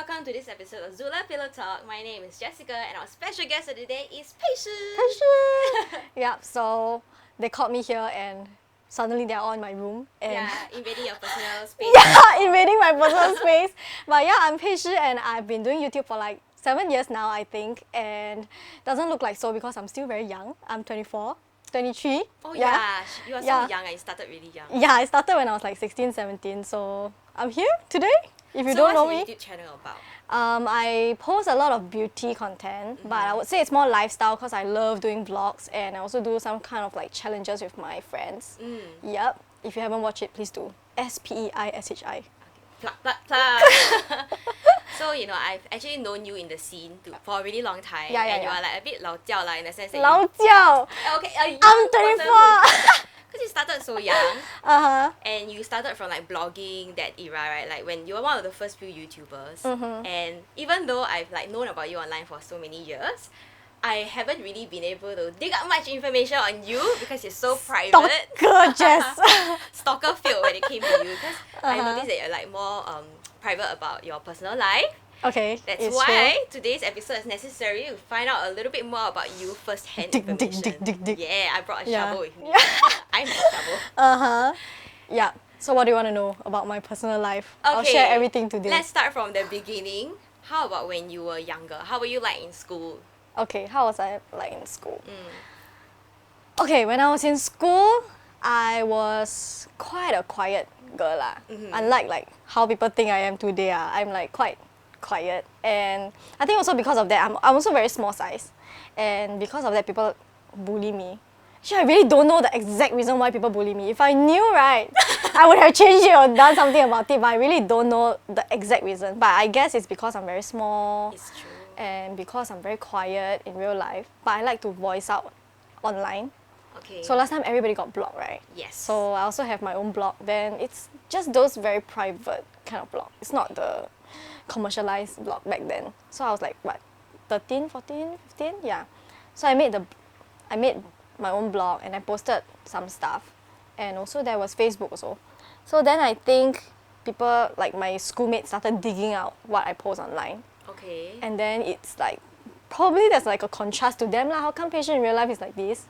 welcome to this episode of ZULA Pillow Talk. My name is Jessica and our special guest of the day is Pei Shi. Yep, so they called me here and suddenly they're all in my room. And Yeah, invading your personal space. yeah, invading my personal space. But yeah, I'm Pei Shi and I've been doing YouTube for like 7 years now, I think. And doesn't look like so because I'm still very young. I'm 24, 23. Oh yeah, you are so young and you started really young. Yeah, I started when I was like 16, 17. So I'm here today. If you So don't know what's me. your YouTube channel about? I post a lot of beauty content, but I would say it's more lifestyle because I love doing vlogs and I also do some kind of like challenges with my friends. Yep. If you haven't watched it, please do. SPEISHI. Plug, plug, plug. So, you know, I've actually known you in the scene for a really long time. Yeah, and you yeah. are like a bit 老教 in the sense that Lao jiao. I'm 24. Because you started so young. And you started from like blogging that era, right? Like when you were one of the first few YouTubers. And even though I've like known about you online for so many years, I haven't really been able to dig up much information on you because you're so private. Stalker, Jess. Stalker feel when it came to you because I noticed that you're like more private about your personal life. Okay, That's it's why today's episode is necessary to find out a little bit more about you first-hand information. Dig. Yeah, I brought a Yeah. shovel with me. Yeah. I'm a shovel. Yeah. So what do you want to know about my personal life? I'll share everything today. Let's start from the beginning. How about when you were younger? How were you like in school? Okay, how was I like in school? Okay, when I was in school, I was quite a quiet girl lah. Unlike like how people think I am today, I'm like quite quiet. And I think also because of that, I'm also very small size. And because of that, people bully me. Actually, I really don't know the exact reason why people bully me. If I knew, right, I would have changed it or done something about it, but I really don't know the exact reason. But I guess it's because I'm very small. It's true. And because I'm very quiet in real life, but I like to voice out online. Okay. So last time everybody got blocked, right? Yes. So I also have my own blog. Then it's just those very private kind of blog. It's not the commercialized blog back then. So I was like, what, 13, 14, 15? Yeah. So I made my own blog and I posted some stuff. And also there was Facebook also. So then I think people, like my schoolmates, started digging out what I post online. Okay. And then it's like, probably there's like a contrast to them lah. How come Pei Shi in real life is like this?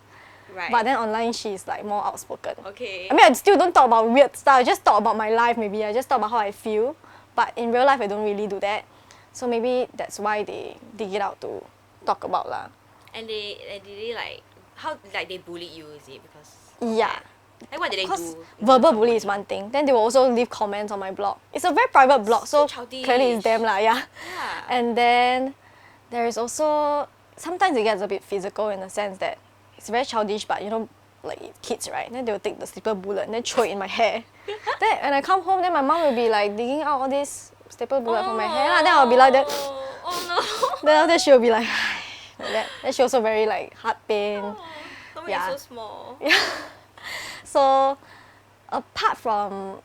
Right. But then online she's like more outspoken. Okay. I mean, I still don't talk about weird stuff. I just talk about my life maybe. I just talk about how I feel. But in real life, I don't really do that. So maybe that's why they dig it out to talk about lah. And did they like, how, like they bullied you, is it? Because Yeah. like what did they Because do? verbal bully is one thing. Then they will also leave comments on my blog. It's a very private blog, so childish. clearly it's them lah, yeah. Yeah. And then there is also, sometimes it gets a bit physical in the sense that it's very childish, but you know, like kids, right? Then they will take the staple bullet and then throw it in my hair. Then when I come home, then my mom will be like digging out all this staple bullet from my hair lah. Then I'll be like that. Oh no. Then after that she will be like, like that. Then she also very like heart pain. Don't Yeah. make it so small. So apart from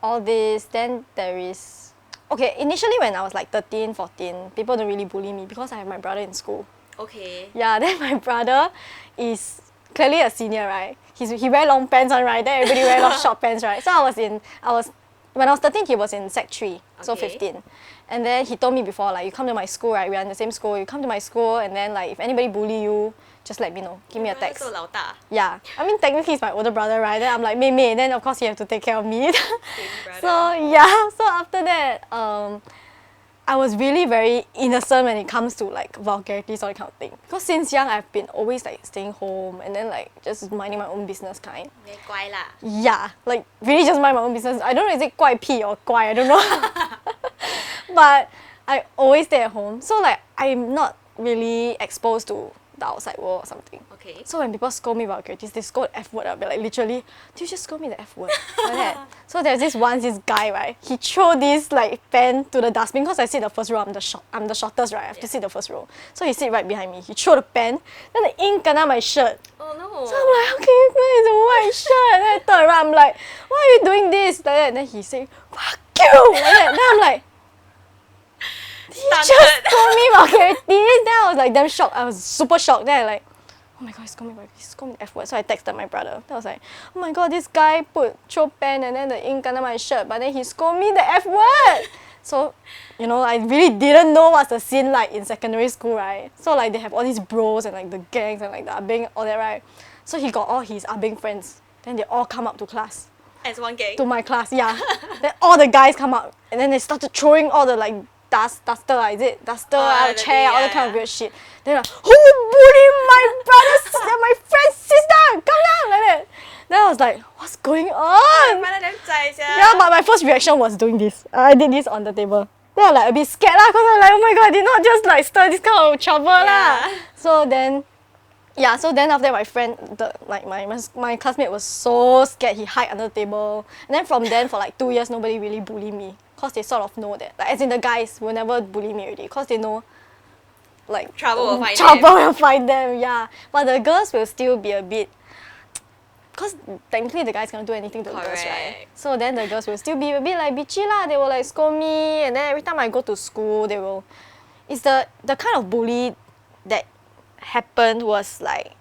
all this, then there is, okay, initially when I was like 13, 14, people don't really bully me because I have my brother in school. Okay. Yeah, then my brother is clearly a senior, right? He wear long pants on, right? Then everybody wear long short pants, right? So when I was 13, he was in Sec 3, so Okay. 15. And then he told me before, like, you come to my school, right? We are in the same school. You come to my school, and then like if anybody bully you, just let me know. Give me a text. So 老大. Yeah, I mean technically he's my older brother, right? Then I'm like, mei, then of course he have to take care of me. Brother. So yeah, so after that, I was really very innocent when it comes to like vulgarities or that kind of thing. Because since young I've been always like staying home and then like just minding my own business kind. Very 乖 lah. Yeah, like really just mind my own business. I don't know is it 怪癖 or 乖, I don't know. But I always stay at home. So like I'm not really exposed to the outside world or something. Okay. So when people scold me vulgarities, they scold F word, I'll be like literally, do you just scold me the F word? Like that. So there's this guy, right? He threw this like pen to the dustbin because I sit the first row, I'm the shortest, right? I have to sit the first row. So he sit right behind me. He threw the pen, then the ink kena my shirt. Oh no. So I'm like, okay, it's a white shirt. Then I turn around, I'm like, why are you doing this? Like that. Then he say, fuck you! Like that. Then I'm like, he just told me vulgarities. Then I was like damn shocked. I was super shocked. Then I like, oh my god, he's called me the F word. So I texted my brother. Then I was like, oh my god, this guy throw pen and then the ink under my shirt, but then he scolded me the F word. So, you know, I really didn't know what's the scene like in secondary school, right? So like they have all these bros and like the gangs and like the abeng, all that, right? So he got all his abeng friends. Then they all come up to class. As one gang? To my class, yeah. Then all the guys come up. And then they started throwing all the like duster, is it? Duster, chair, all that kind of weird shit. Then like, who bullied my brother, my friend's sister? Come down, like that. Then I was like, what's going on? Yeah, but my first reaction was doing this. I did this on the table. Then I was like a bit scared lah, cause I'm like, oh my god, I did not just like stir this kind of trouble lah. So then after that my friend, my classmate was so scared, he hid under the table. And then from then for like 2 years nobody really bullied me. Cause they sort of know that. Like as in the guys will never bully me already. Cause they know like trouble will find them, yeah. But the girls will still be a bit, because technically the guys cannot do anything to the girls, right? So then the girls will still be a bit like bitchy lah. They will like scold me, and then every time I go to school, they will. It's the kind of bully that happened was like,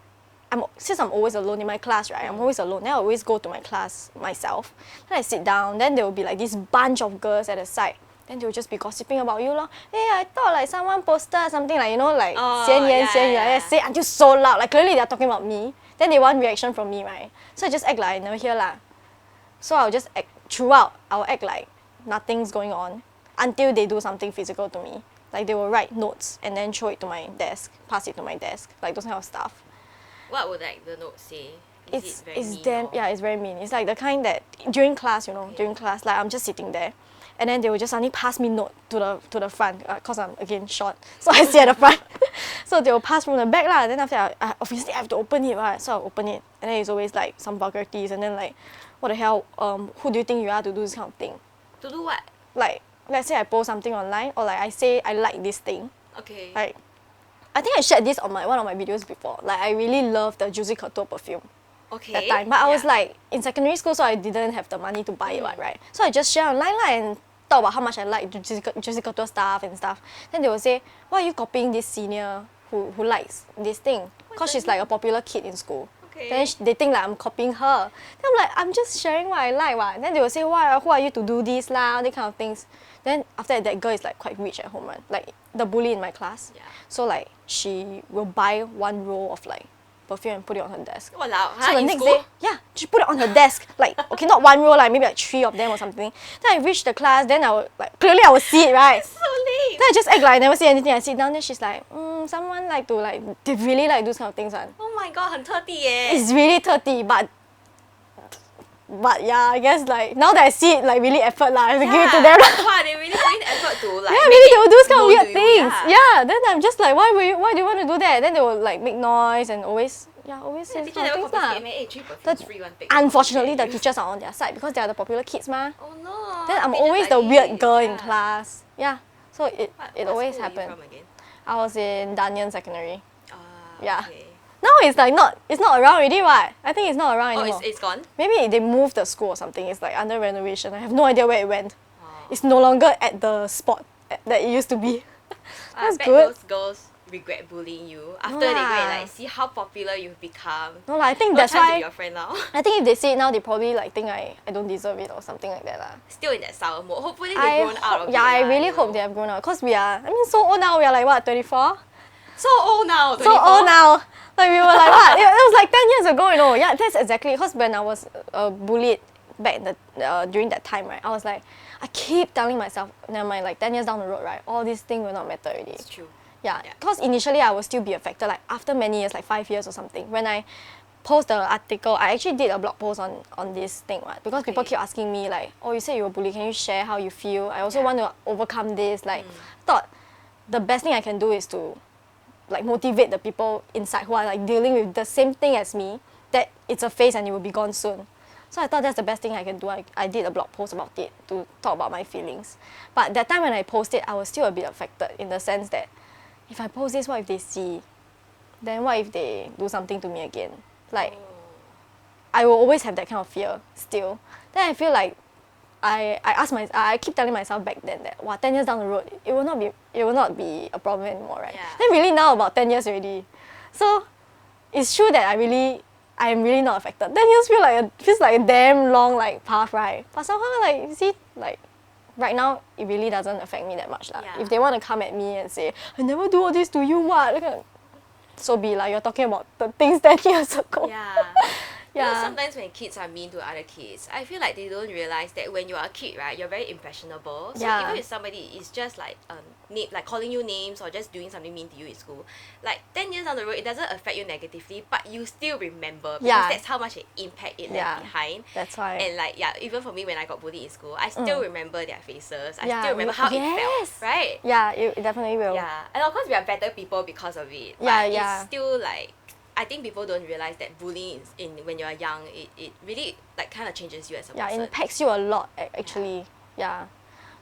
since I'm always alone in my class, right? I'm always alone. Then I always go to my class myself. Then I sit down. Then there will be like this bunch of girls at the side. Then they will just be gossiping about you lor. Hey, I thought like someone posted something like, you know, like 闲言闲语, like say until so loud. Like clearly they're talking about me. Then they want reaction from me, right? So I just act like I never hear lah. So I'll just act throughout. I'll act like nothing's going on until they do something physical to me. Like they will write notes and then throw it to my desk, pass it to my desk, like those kind of stuff. What would like the note say? Is it very mean? It's very mean. It's like the kind that during class, you know, during class, like I'm just sitting there, and then they will just suddenly pass me note to the front, cause I'm again short, so I sit at the front. So they will pass from the back lah. Then after that, I obviously I have to open it, right? So I'll open it, and then it's always like some vulgarities, and then like, what the hell? Who do you think you are to do this kind of thing? To do what? Like, let's say I post something online, or like I say I like this thing. Okay. Like, I think I shared this on one of my videos before. Like, I really love the Juicy Couture perfume. Okay. That time, but I was like in secondary school, so I didn't have the money to buy it, right? So I just share online and talk about how much I like Juicy Couture stuff and stuff. Then they will say, why are you copying this senior who likes this thing? Because she's like a popular kid in school. Okay. Then they think like I'm copying her. Then I'm like, I'm just sharing what I like, what. Then they will say, who are you to do this lah, that kind of things. Then after that girl is like quite rich at home, right? Like the bully in my class. Yeah. So like she will buy one roll of like perfume and put it on her desk. Walao, so the in next school? day, yeah, she put it on her desk. Like, okay, not one roll, like maybe like 3 of them or something. Then I reach the class, then I will, like, clearly I will see it, right? So lame. Then I just act like I never see anything. I sit down, then she's like, someone like to like, they really like those kind of things, one. Oh my god, 很特地耶. It's really 30, but yeah, I guess like, now that I see it, like really effort lah, I have to give it to them. Wow, they really put in effort to like yeah, make really, they will do this kind of known weird to you, things. Yeah, then I'm just like, why do you want to do that? Then they will like make noise and always say teacher kind of never things lah. confiscate me, 3 perfumes free, one take. Unfortunately, the teachers are on their side because they are the popular kids, ma. Oh no. Then I'm they just always the like weird it. girl in Yeah. class. Yeah, so it What always school are you happened. from again? I was in Danyan Secondary. Yeah. Okay. Now it's like it's not around already, what? I think it's not around Oh, anymore. it's gone? Maybe they moved the school or something. It's like under renovation. I have no idea where it went. Oh. It's no longer at the spot that it used to be. I That's bet good. those girls regret bullying you after No they go lah. and like see how popular you've become. No lah, I think No that's time to why. be your friend now. I think if they say it now, they probably like think I don't deserve it or something like that lah. Still in that sour mode. Hopefully they've grown out of it. Yeah, I lah, really you hope know. they have grown up. Cause we are, I mean, so old now. We are like what, 24? So old now. 24? So old now. Like we were like what? It was like 10 years ago, you know. Yeah, that's exactly. Because when I was bullied back in the during that time, right? I was like, I keep telling myself, never mind. Like 10 years down the road, right? All these things will not matter already. It's true. Yeah. Because initially I will still be affected. Like after many years, like 5 years or something. When I post the article, I actually did a blog post on this thing, right? Because people keep asking me like, oh, you said you were bullied. Can you share how you feel? I also want to overcome this. Like, thought the best thing I can do is to like motivate the people inside who are like dealing with the same thing as me, that it's a phase and it will be gone soon. So I thought that's the best thing I can do. I did a blog post about it to talk about my feelings. But that time when I posted, I was still a bit affected in the sense that if I post this, what if they see? Then what if they do something to me again? Like, I will always have that kind of fear still. Then I feel like I keep telling myself back then that 10 years down the road, it will not be a problem anymore, right? Yeah. Then really now about 10 years already. So it's true that I am really not affected. 10 years feels like a damn long like path, right? But somehow like you see like right now, it really doesn't affect me that much. Yeah. If they want to come at me and say, I never do all this to you, what? So be like, you're talking about the things 10 years ago. Yeah. You know, Yeah. sometimes when kids are mean to other kids, I feel like they don't realize that when you're a kid, right, you're very impressionable. So Yeah. even if somebody is just like like calling you names or just doing something mean to you in school, like 10 years down the road, it doesn't affect you negatively, but you still remember because Yeah. that's how much impact it left behind. That's why. And like, yeah, even for me when I got bullied in school, I still remember their faces. I Yeah, still remember how it yes. felt, right? Yeah, it definitely will. Yeah, and of course we are better people because of it. Yeah, But yeah. it's still like, I think people don't realize that bullying when you're young, it really like kind of changes you as a Yeah, person. it impacts you a lot actually. Yeah.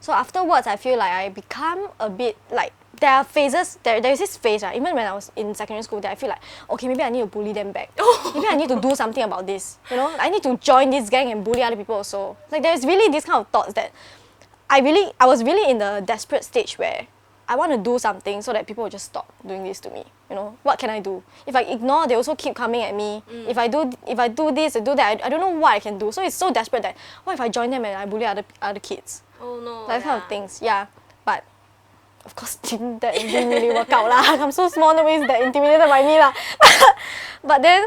So afterwards, I feel like I become a bit like, there are phases, there's this phase, right? Even when I was in secondary school, that I feel like, okay, maybe I need to bully them back. Maybe I need to do something about this. You know, I need to join this gang and bully other people also. Like there's really this kind of thoughts that I was really in the desperate stage where I want to do something so that people will just stop doing this to me. You know, what can I do? If I ignore, they also keep coming at me. If I do this, I do that, I don't know what I can do. So it's so desperate that, what if I join them and I bully other kids? Oh no. That kind of things, yeah. But of course, that didn't really work out lah. I'm so small, nobody's that intimidated by me lah. But then,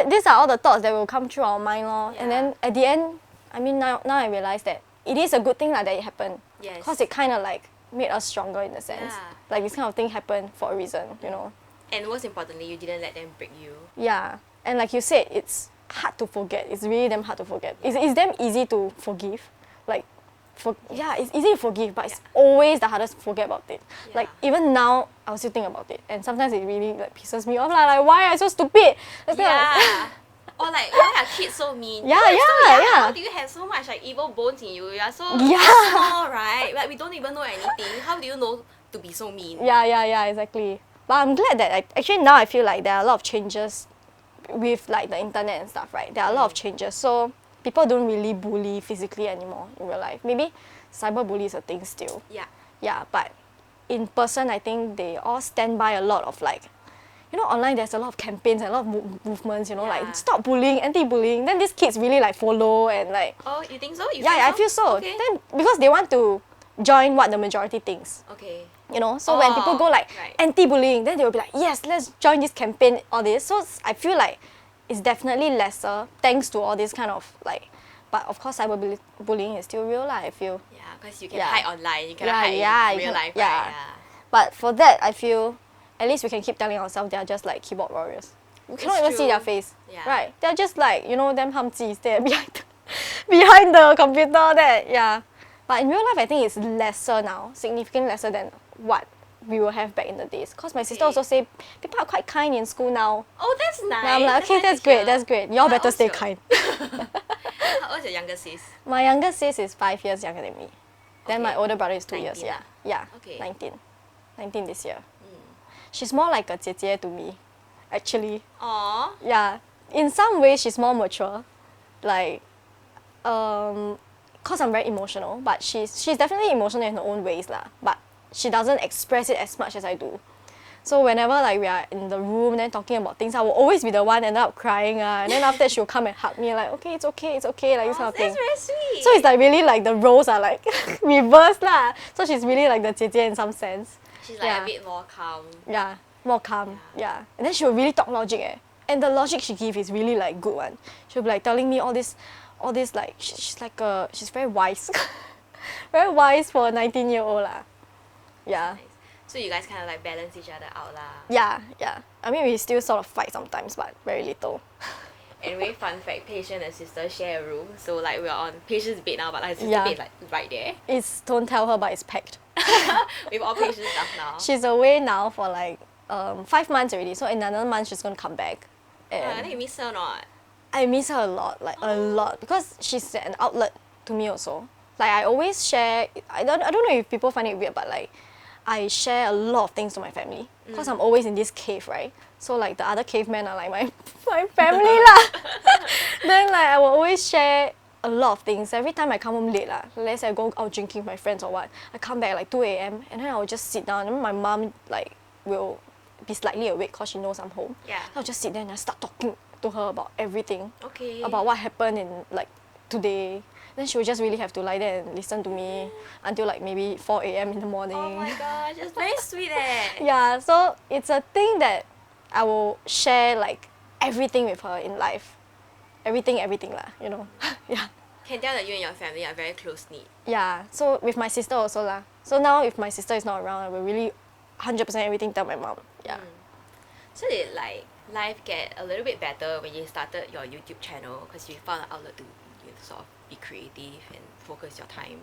these are all the thoughts that will come through our mind lor. Yeah. And then at the end, I mean now I realize that it is a good thing that it happened. Yes. Because it kind of like made us stronger in a sense. Yeah. Like this kind of thing happened for a reason, you know. And most importantly, you didn't let them break you. Yeah. And like you said, it's hard to forget. It's really damn hard to forget. It's damn easy to forgive. Like, it's easy to forgive, but it's always the hardest to forget about it. Yeah. Like even now, I will still think about it, and sometimes it really like pisses me off. Like why am I so stupid? Yeah. Or like, why are kids so mean? Yeah, You're so young, yeah. How do you have so much like evil bones in you? You are so Yeah. small, right? Like we don't even know anything. How do you know to be so mean? Yeah, exactly. But I'm glad that actually now I feel like there are a lot of changes with like the internet and stuff, right? There are a lot of changes. So people don't really bully physically anymore in real life. Maybe cyberbully is a thing still. Yeah. Yeah, but in person, I think they all stand by a lot of like, you know, online there's a lot of campaigns and a lot of movements, you know, Yeah. like stop bullying, anti-bullying. Then these kids really like follow and like, Oh, you think so? You yeah, I feel feel so. Okay. Then because they want to join what the majority thinks. Okay. You know, so when people go like right. anti-bullying, then they will be like, yes, let's join this campaign, all this. So I feel like it's definitely lesser thanks to all this kind of like, but of course cyberbullying is still real lah, I feel. Yeah, because you can Yeah. hide online, you cannot hide you in real can- life, yeah. right? Yeah. But for that, I feel at least we can keep telling ourselves they are just like keyboard warriors. We cannot It's even see true. their face, Yeah. right? They're just like, you know, them hamzis there behind the computer that, yeah. But in real life, I think it's lesser now, significantly lesser than what we will have back in the days. Because my sister Okay. also say people are quite kind in school now. Oh, that's nice. And I'm like, okay, nice that's to great, hear. that's great. Y'all How better old's stay your- kind. How old's your younger sis? My younger sis is 5 years younger than me. Then my Okay. older brother is 2 years, 19 yeah. Yeah, Okay. 19. 19 this year. She's more like a 姐姐 to me, actually. Aww. Yeah, in some ways she's more mature, like, cause I'm very emotional, but she's definitely emotional in her own ways lah. But she doesn't express it as much as I do. So whenever like we are in the room then talking about things, I will always be the one end up crying and then after that she'll come and hug me like, okay, it's okay, like this kind of thing. That's very sweet. So it's like really like the roles are like reversed lah. So she's really like the 姐姐 in some sense. She's like a bit more calm. Yeah, more calm. Yeah. And then she will really talk logic And the logic she gives is really like good one. She'll be like telling me all this like she's very wise. Very wise for a 19-year-old lah. Yeah. Nice. So you guys kind of like balance each other out lah. Yeah. I mean we still sort of fight sometimes but very little. Anyway, fun fact, Patience and her sister share a room. So like we're on Patience's bed now, but like her sister's Yeah. bed like right there. Don't tell her but it's packed. With all Patience stuff now. She's away now for like 5 months already. So in another month she's gonna come back. I think you miss her or not? I miss her a lot, like a lot, because she's an outlet to me also. Like I always share. I don't know if people find it weird, but like I share a lot of things to my family because I'm always in this cave, right? So like the other cavemen are like my family lah. Then like I will always share a lot of things. Every time I come home late lah, let's say I go out drinking with my friends or what, I come back like 2 a.m. and then I will just sit down. And my mom like will be slightly awake because she knows I'm home. Yeah. I'll just sit there and I start talking to her about everything. Okay. About what happened in like today. Then she would just really have to lie there and listen to me until like maybe 4 a.m. in the morning. Oh my gosh, that's very sweet eh. Yeah, so it's a thing that I will share like everything with her in life. Everything lah, you know. Yeah. Can tell that you and your family are very close-knit. Yeah, so with my sister also lah. So now if my sister is not around, I will really 100% everything tell my mom. Yeah. So did like life get a little bit better when you started your YouTube channel because you found an outlet to sort of be creative and focus your time?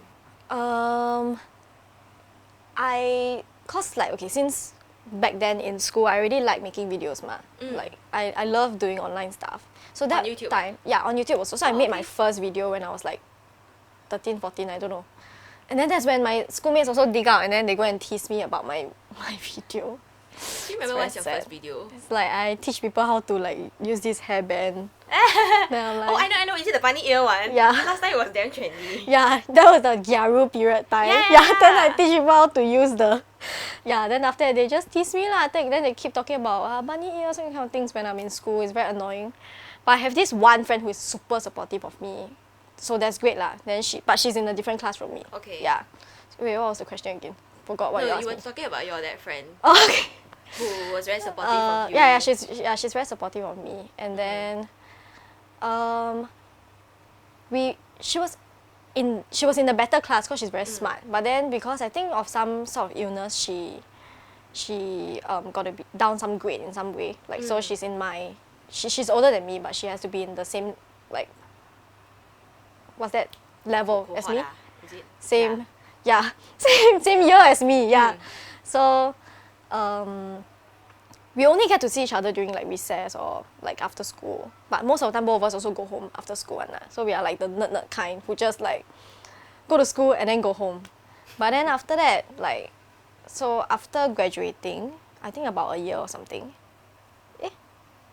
Cause like, okay, since back then in school, I already like making videos ma. Like, I love doing online stuff. So that on YouTube? time, yeah, on YouTube also. So I made my okay. first video when I was like 13, 14, I don't know. And then that's when my schoolmates also dig out and then they go and tease me about my video. Do you remember what's your first video? It's like I teach people how to like use this hairband. Then I'm like, oh, I know. Is it the bunny ear one? Yeah. Last time it was damn trendy. Yeah, that was the Gyaru period time. Yeah. Then I teach people how to use the... Yeah, then after that they just tease me lah. Then they keep talking about bunny ears and kind of things when I'm in school. It's very annoying. But I have this one friend who is super supportive of me. So that's great lah. But she's in a different class from me. Okay. Yeah. So wait, what was the question again? Forgot what you asked you were me. talking about that friend Oh, okay. who was very supportive of you. Yeah, she's very supportive of me. And then she was in the better class because she's very smart. But then because I think of some sort of illness, she got down some grade in some way. Like so she's in my she's older than me, but she has to be in the same like what's that level as me? Is it? Same same year as me. Yeah. So we only get to see each other during like recess or like after school. But most of the time, both of us also go home after school one. So we are like the nerd kind who just like go to school and then go home. But then after that, like, so after graduating, I think about a year or something.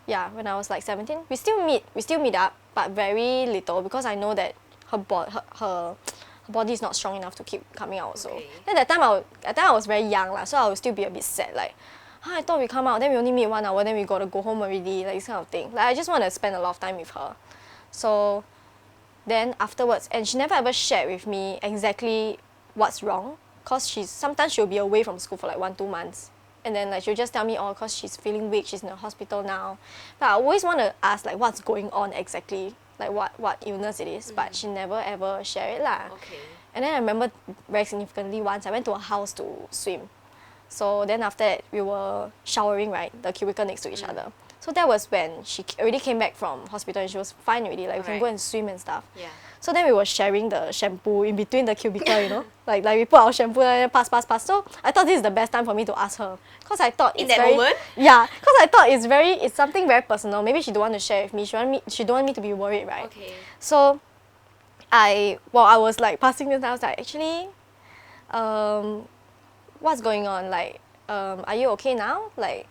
Yeah, when I was like 17, we still meet up, but very little because I know that her body is not strong enough to keep coming out also. Okay. Then that time I was very young lah, so I would still be a bit sad like, I thought we come out, then we only meet 1 hour, then we gotta go home already, like this kind of thing. Like I just want to spend a lot of time with her. So then afterwards, and she never ever shared with me exactly what's wrong, cause sometimes she'll be away from school for like 1-2 months. And then like she'll just tell me, oh, cause she's feeling weak, she's in the hospital now. But I always want to ask like what's going on exactly, like what illness it is, but she never ever share it lah. Okay. And then I remember very significantly once I went to her house to swim. So then after that we were showering, right, the cubicle next to each other. So that was when she already came back from hospital and she was fine already, like we can go and swim and stuff. Yeah. So then we were sharing the shampoo in between the cubicle, you know, like we put our shampoo and then pass. So I thought this is the best time for me to ask her, cause I thought in that moment. Yeah, cause I thought it's something very personal. Maybe she don't want to share with me. She don't want me to be worried, right? Okay. So I was like passing this, I was like, actually, what's going on? Like, are you okay now? Like,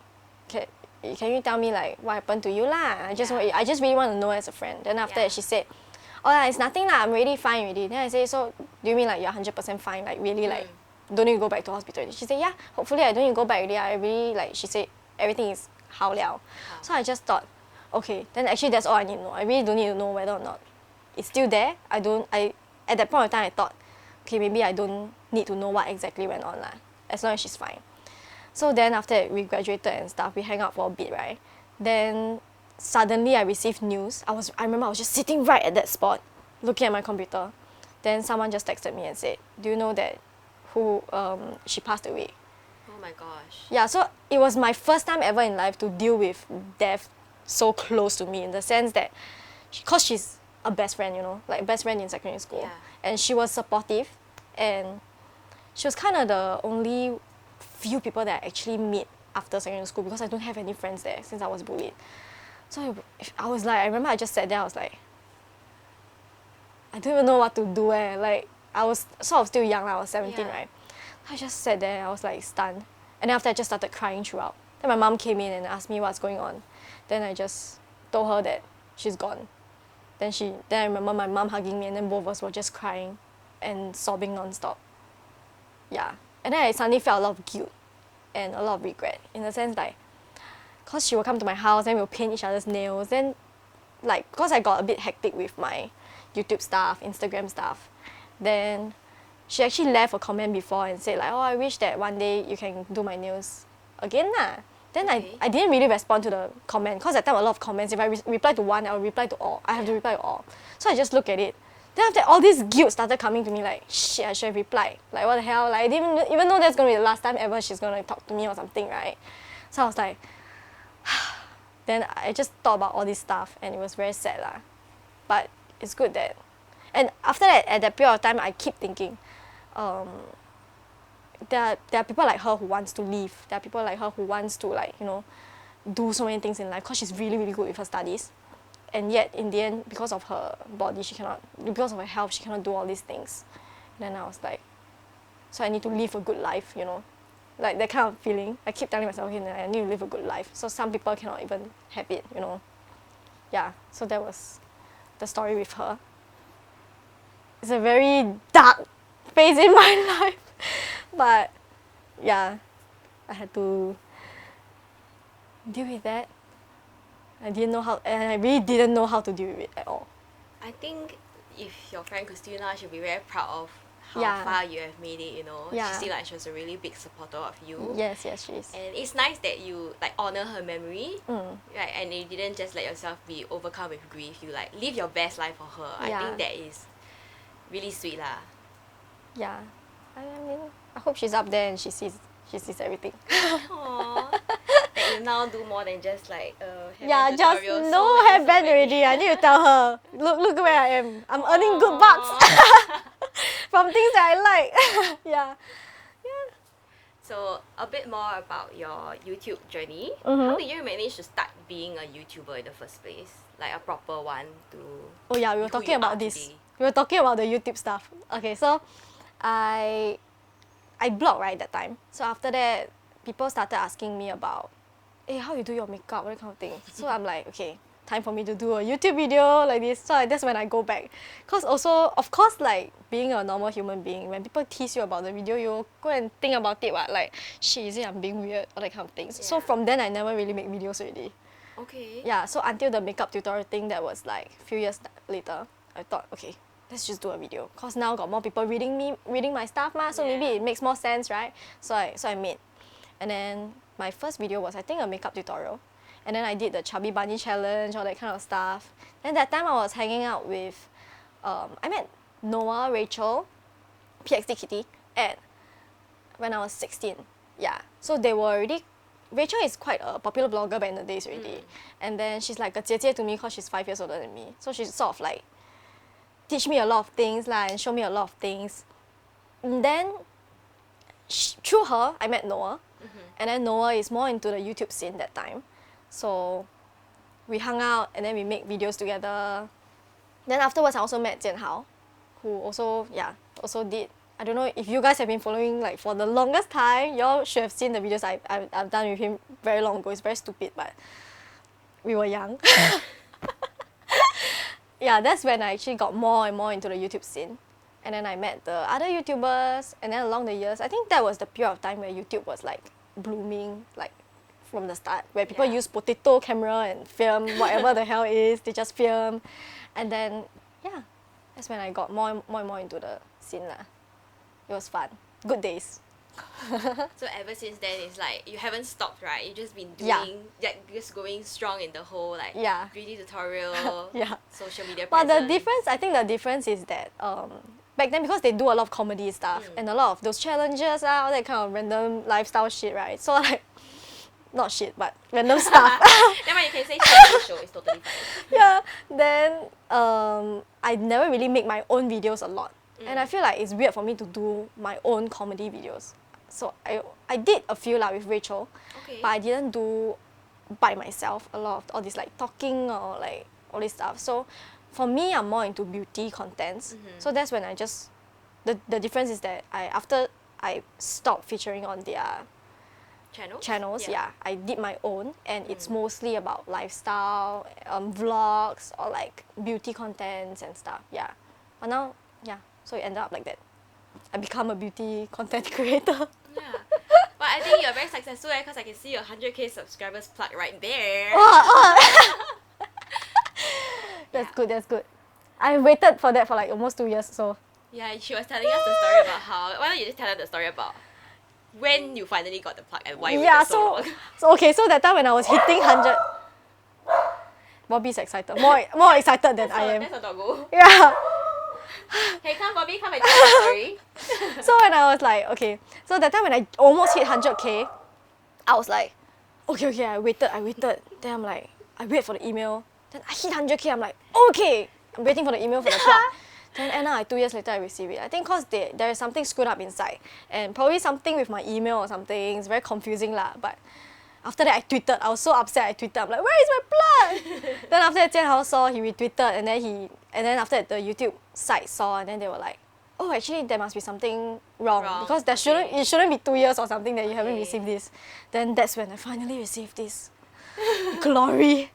can you tell me like what happened to you lah? I just really want to know as a friend. Then after that she said, oh, it's nothing lah, I'm really fine already. Then I say, so do you mean like you're 100% fine? Like really like don't need to go back to hospital? She said, yeah, hopefully I don't need to go back already. I really like, she said everything is hao liao. So I just thought, okay, then actually that's all I need to know. I really don't need to know whether or not it's still there. At that point of time I thought, okay, maybe I don't need to know what exactly went on lah, as long as she's fine. So then after that, we graduated and stuff, we hang out for a bit, right? Then suddenly I received news. I remember I was just sitting right at that spot, looking at my computer. Then someone just texted me and said, do you know that she passed away? Oh my gosh. Yeah, so it was my first time ever in life to deal with death so close to me, in the sense that, because she's a best friend, you know, like best friend in secondary school. Yeah. And she was supportive, and she was kind of the only few people that I actually meet after secondary school, because I don't have any friends there since I was bullied. So I was like, I remember I just sat there, I was like, I don't even know what to do like I was sort of still young, I was 17, right? I just sat there, I was like stunned. And then after I just started crying throughout. Then my mom came in and asked me what's going on. Then I just told her that she's gone. Then I remember my mom hugging me, and then both of us were just crying and sobbing non-stop. Yeah. And then I suddenly felt a lot of guilt and a lot of regret, in the sense like, cause she will come to my house and we'll paint each other's nails. Then like, cause I got a bit hectic with my YouTube stuff, Instagram stuff. Then she actually left a comment before and said like, oh, I wish that one day you can do my nails again lah. Then I didn't really respond to the comment because at that time a lot of comments. If I reply to one, I'll reply to all. I have to reply to all. So I just look at it. Then after that, all this guilt started coming to me like, shit, I should have replied. Like, what the hell? Like, I didn't even know that's going to be the last time ever she's going to talk to me or something, right? So I was like, then I just thought about all this stuff and it was very sad lah. But it's good that, and after that, at that period of time, I keep thinking, there are people like her who wants to leave. There are people like her who wants to like, you know, do so many things in life because she's really, really good with her studies. And yet, in the end, because of her body, because of her health, she cannot do all these things. And then I was like, so I need to live a good life, you know. Like that kind of feeling. I keep telling myself, okay, I need to live a good life. So some people cannot even have it, you know. Yeah, so that was the story with her. It's a very dark phase in my life. But yeah, I had to deal with that. I really didn't know how to deal with it at all. I think if your friend could still now, she'll be very proud of how far you have made it, you know. Yeah. She seemed like she was a really big supporter of you. Yes, she is. And it's nice that you like honor her memory, right? And you didn't just let yourself be overcome with grief. You like live your best life for her. I think that is really sweet lah. Yeah, I mean, I hope she's up there and she sees everything. Aww. That you now do more than just like just no hairband already. I need to tell her, look where I am. I'm earning good bucks from things that I like. yeah. So a bit more about your YouTube journey. How did you manage to start being a YouTuber in the first place? Like a proper one to. Oh yeah, we were talking about this. Today. We were talking about the YouTube stuff. Okay, so I blogged right that time. So after that, people started asking me about, hey, how you do your makeup, that kind of thing. So I'm like, okay, time for me to do a YouTube video like this. So that's when I go back. Because also, of course, like being a normal human being, when people tease you about the video, you go and think about it, what? Like, shit, is it I'm being weird? Or that kind of things. Yeah. So from then, I never really make videos already. Okay. Yeah, so until the makeup tutorial thing, that was like a few years later, I thought, okay, let's just do a video. Because now got more people reading my stuff, so maybe it makes more sense, right? So I made. And then my first video was, I think, a makeup tutorial. And then I did the chubby bunny challenge, all that kind of stuff. Then that time I was hanging out with, I met Noah, Rachel, PXD Kitty, when I was 16. Yeah, so they were already, Rachel is quite a popular blogger back in the days already. And then she's like a 姐姐 to me because she's 5 years older than me. So she sort of like teach me a lot of things and show me a lot of things. And then through her, I met Noah. And then Noah is more into the YouTube scene that time. So we hung out and then we make videos together. Then afterwards, I also met Jian Hao, who also did. I don't know if you guys have been following like for the longest time. Y'all should have seen the videos I've done with him very long ago. It's very stupid, but we were young. Yeah, that's when I actually got more and more into the YouTube scene. And then I met the other YouTubers, and then along the years, I think that was the period of time where YouTube was like blooming, like from the start, where people use potato camera and film whatever the hell it is, they just film. And then, yeah, that's when I got more and more into the scene lah. It was fun. Good days. So ever since then, it's like you haven't stopped, right? You've just been doing, just going strong in the whole like beauty tutorial, social media presence. But I think the difference is that back then, because they do a lot of comedy stuff and a lot of those challenges, all that kind of random lifestyle shit, right? So like, not shit, but random stuff. Then when you can say shit show, it's totally fine. Yeah, then I never really make my own videos a lot. And I feel like it's weird for me to do my own comedy videos. So I did a few with Rachel, but I didn't do by myself a lot of all this like talking or like all this stuff. So for me, I'm more into beauty contents. So that's when I just, the difference is that after I stopped featuring on their channels, I did my own, and it's mostly about lifestyle, vlogs, or like beauty contents and stuff. Yeah, but now, so it ended up like that. I become a beauty content creator. Yeah, but I think you're very successful because I can see your 100K subscribers plug right there. That's good. I waited for that for like almost 2 years. So Yeah, she was telling us the story about how. Why don't you just tell us the story about when you finally got the plug and why you waited so long? So that time when I was hitting 100, Bobby's excited, more excited than I am. That's a doggo. Yeah. Hey, come Bobby, come and tell us the story. So when I was like, okay, so that time when I almost hit 100K, I was like, okay, I waited. Then I'm like, I wait for the email. Then I hit 100K, I'm like, okay, I'm waiting for the email for the plug. Then end up, 2 years later, I receive it. I think because there is something screwed up inside. And probably something with my email or something. It's very confusing lah. But after that, I tweeted. I was so upset, I tweeted. I'm like, where is my plug? Then after that, Jian Hao saw, he retweeted. And then after that, the YouTube site saw. And then they were like, oh, actually, there must be something wrong. Because it shouldn't be 2 years or something that you haven't received this. Then that's when I finally received this. Glory.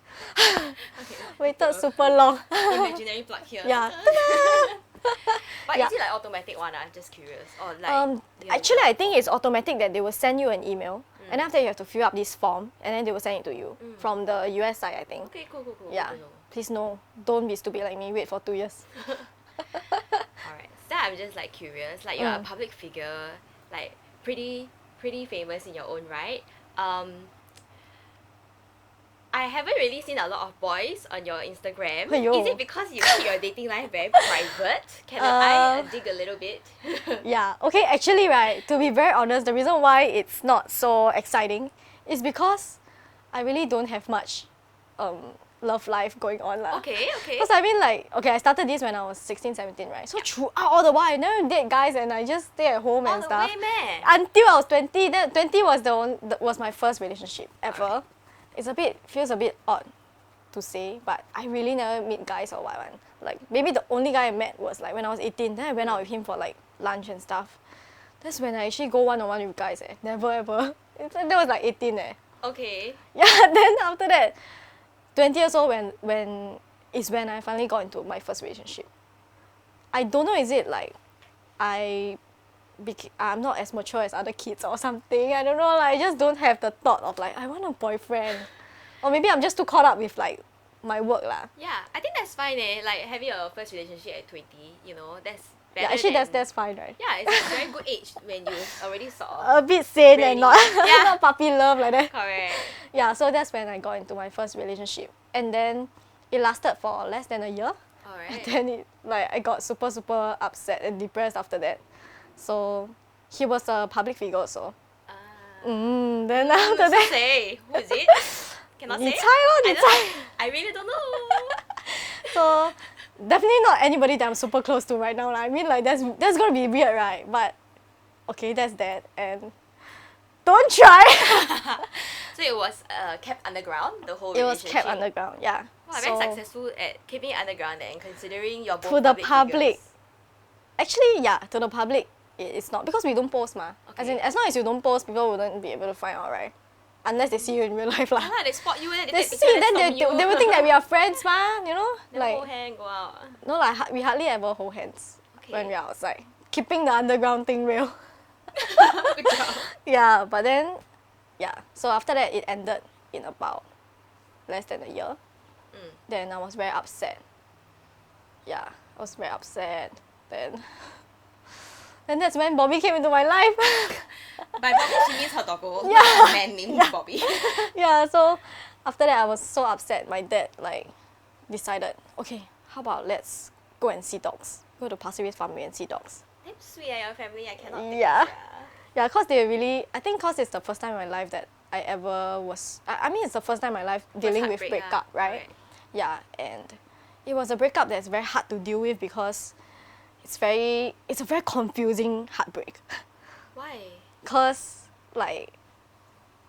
Waited super long. Imaginary plug here. Yeah. But is it like automatic one? I'm just curious. Or like actually, I think it's automatic that they will send you an email, and after you have to fill up this form, and then they will send it to you from the US side, I think. Okay, cool. Yeah. Please no, don't be stupid like me. Wait for 2 years. Alright. So I'm just like curious. Like you're a public figure, like pretty famous in your own right. I haven't really seen a lot of boys on your Instagram. Aiyo. Is it because you keep your dating life very private? Can I dig a little bit? Yeah, okay, actually, right, to be very honest, the reason why it's not so exciting is because I really don't have much love life going on lah. Okay. Because I mean like, okay, I started this when I was 16, 17, right? So throughout all the while, I never date guys and I just stay at home and stuff. All the way, man. Until I was 20, then 20 was my first relationship ever. Feels a bit odd to say, but I really never meet guys or what one. Like maybe the only guy I met was like when I was 18. Then I went out with him for like lunch and stuff. That's when I actually go one-on-one with guys. Never ever. That was like 18. Okay. Yeah. Then after that, 20 years old when I finally got into my first relationship. I don't know. Is it like I'm not as mature as other kids or something. I don't know, like, I just don't have the thought of like, I want a boyfriend. Or maybe I'm just too caught up with like my work lah. Yeah, I think that's fine like having a first relationship at 20, that's better. Yeah, actually that's fine, right? Yeah, it's a very good age when you already saw. A bit sane ready. And not, Yeah. not puppy love like that. Correct. Yeah, so that's when I got into my first relationship. And then it lasted for less than a year. Alright. And then I got super upset and depressed after that. So he was a public figure also. Then after that, say who is it? Cannot say. I really don't know. So definitely not anybody that I'm super close to right now. I mean, like that's gonna be weird, right? But okay, that's that, and don't try. So it was kept underground, the whole It was relationship. kept underground, yeah. Wow, very successful at keeping it underground and considering you're both To the public public. figures. Actually, yeah, to the public, it's not because we don't post, ma. Okay. As long as you don't post, people wouldn't be able to find out, right? Unless they see you in real life, lah. Yeah, they spot you and they They take see, picture then and they will think that we are friends, ma. You know, Never like hold hand, go out. no, like we hardly ever hold hands Okay. when we are outside, keeping the underground thing real. Good job. Yeah, but then, yeah. So after that, it ended in about less than a year. Then I was very upset. Yeah, I was very upset. Then that's when Bobby came into my life. By Bobby, she means her doggo. Yeah. Not a man named Bobby. Yeah, so after that, I was so upset. My dad decided, okay, how about let's go and see dogs. Go to Pasir Ris Farmway and see dogs. Damn sweet, your family. I cannot think. Yeah. Yeah, because they really, I think because it's the first time in my life that I ever was, I mean, it's the first time in my life dealing with heartbreak, breakup, right? Yeah, and it was a breakup that's very hard to deal with because it's a very confusing heartbreak. Why? Because,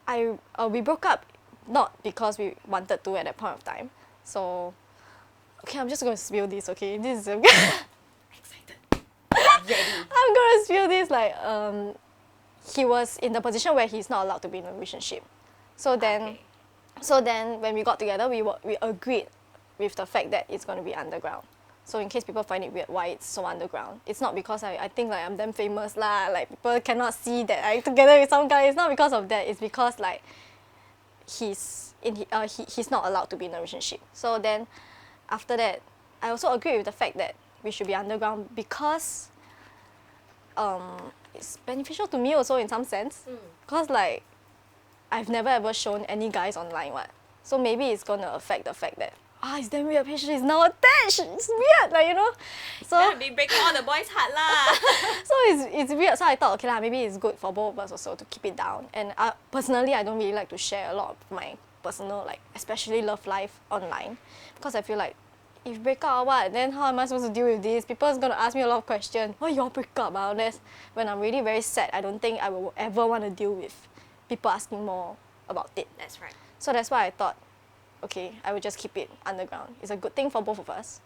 we broke up not because we wanted to at that point of time. So, okay, I'm just going to spill this, okay? This is Excited. Ready. I'm going to spill this, he was in the position where he's not allowed to be in a relationship. So then, Okay. So then when we got together, we agreed with the fact that it's going to be underground. So in case people find it weird why it's so underground, it's not because I think I'm damn famous lah, like people cannot see that I'm together with some guy. It's not because of that. It's because he's not allowed to be in a relationship. So then after that, I also agree with the fact that we should be underground because it's beneficial to me also in some sense. Because like, I've never ever shown any guys online what. So maybe it's gonna affect the fact that it's damn weird, Pei Shi is now attached. It's weird, like, you know. So you gotta be breaking all the boys' heart lah. so it's weird. So I thought, okay lah, maybe it's good for both of us also to keep it down. And personally, I don't really like to share a lot of my personal, like, especially love life online, because I feel like if you break up or what, then how am I supposed to deal with this? People is gonna ask me a lot of questions. Why you all break up? Unless when I'm really very sad, I don't think I will ever want to deal with people asking more about it. That's right. So that's why I thought, okay, I would just keep it underground. It's a good thing for both of us.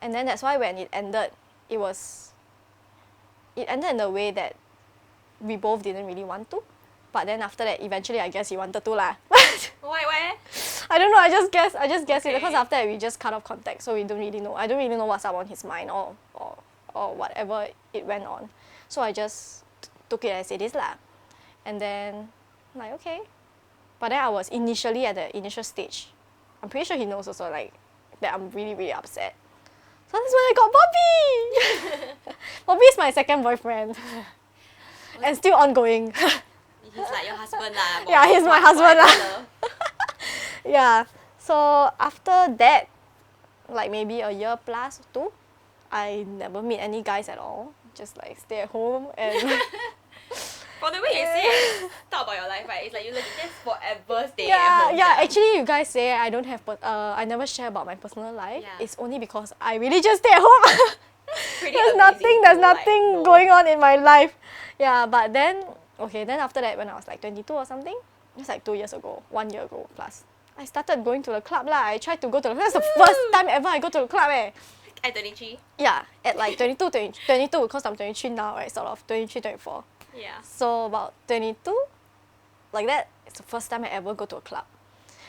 And then that's why when it ended, it ended in a way that we both didn't really want to. But then after that, eventually I guess he wanted to lah. Why? I don't know, I just guess Okay. it because after that we just cut off contact, so we don't really know. I don't really know what's up on his mind or whatever it went on. So I just took it as it is lah. And then I'm like, okay. But then I was initially at the initial stage. I'm pretty sure he knows also, like, that I'm really, really upset. So that's when I got Bobby! Bobby is my second boyfriend. And still ongoing. He's like your husband lah. Yeah, he's my husband lah. Yeah. So after that, like maybe a year plus or two, I never meet any guys at all. Just like stay at home and From the way you say, talk about your life, right? It's like you legit just forever stay at home. Yeah. Actually, you guys say I don't have, I never share about my personal life. Yeah. It's only because I really just stay at home. Pretty There's amazing nothing to, like, going on in my life. Yeah, but then after that, when I was like 22 or something, it's like 2 years ago, 1 year ago plus, I started going to the club lah. I tried to go to the club. That's the first time ever I go to the club eh. At 23? Yeah, at like 22 because I'm 23 now, right? Sort of 23, 24. Yeah. So about 22, like that, it's the first time I ever go to a club.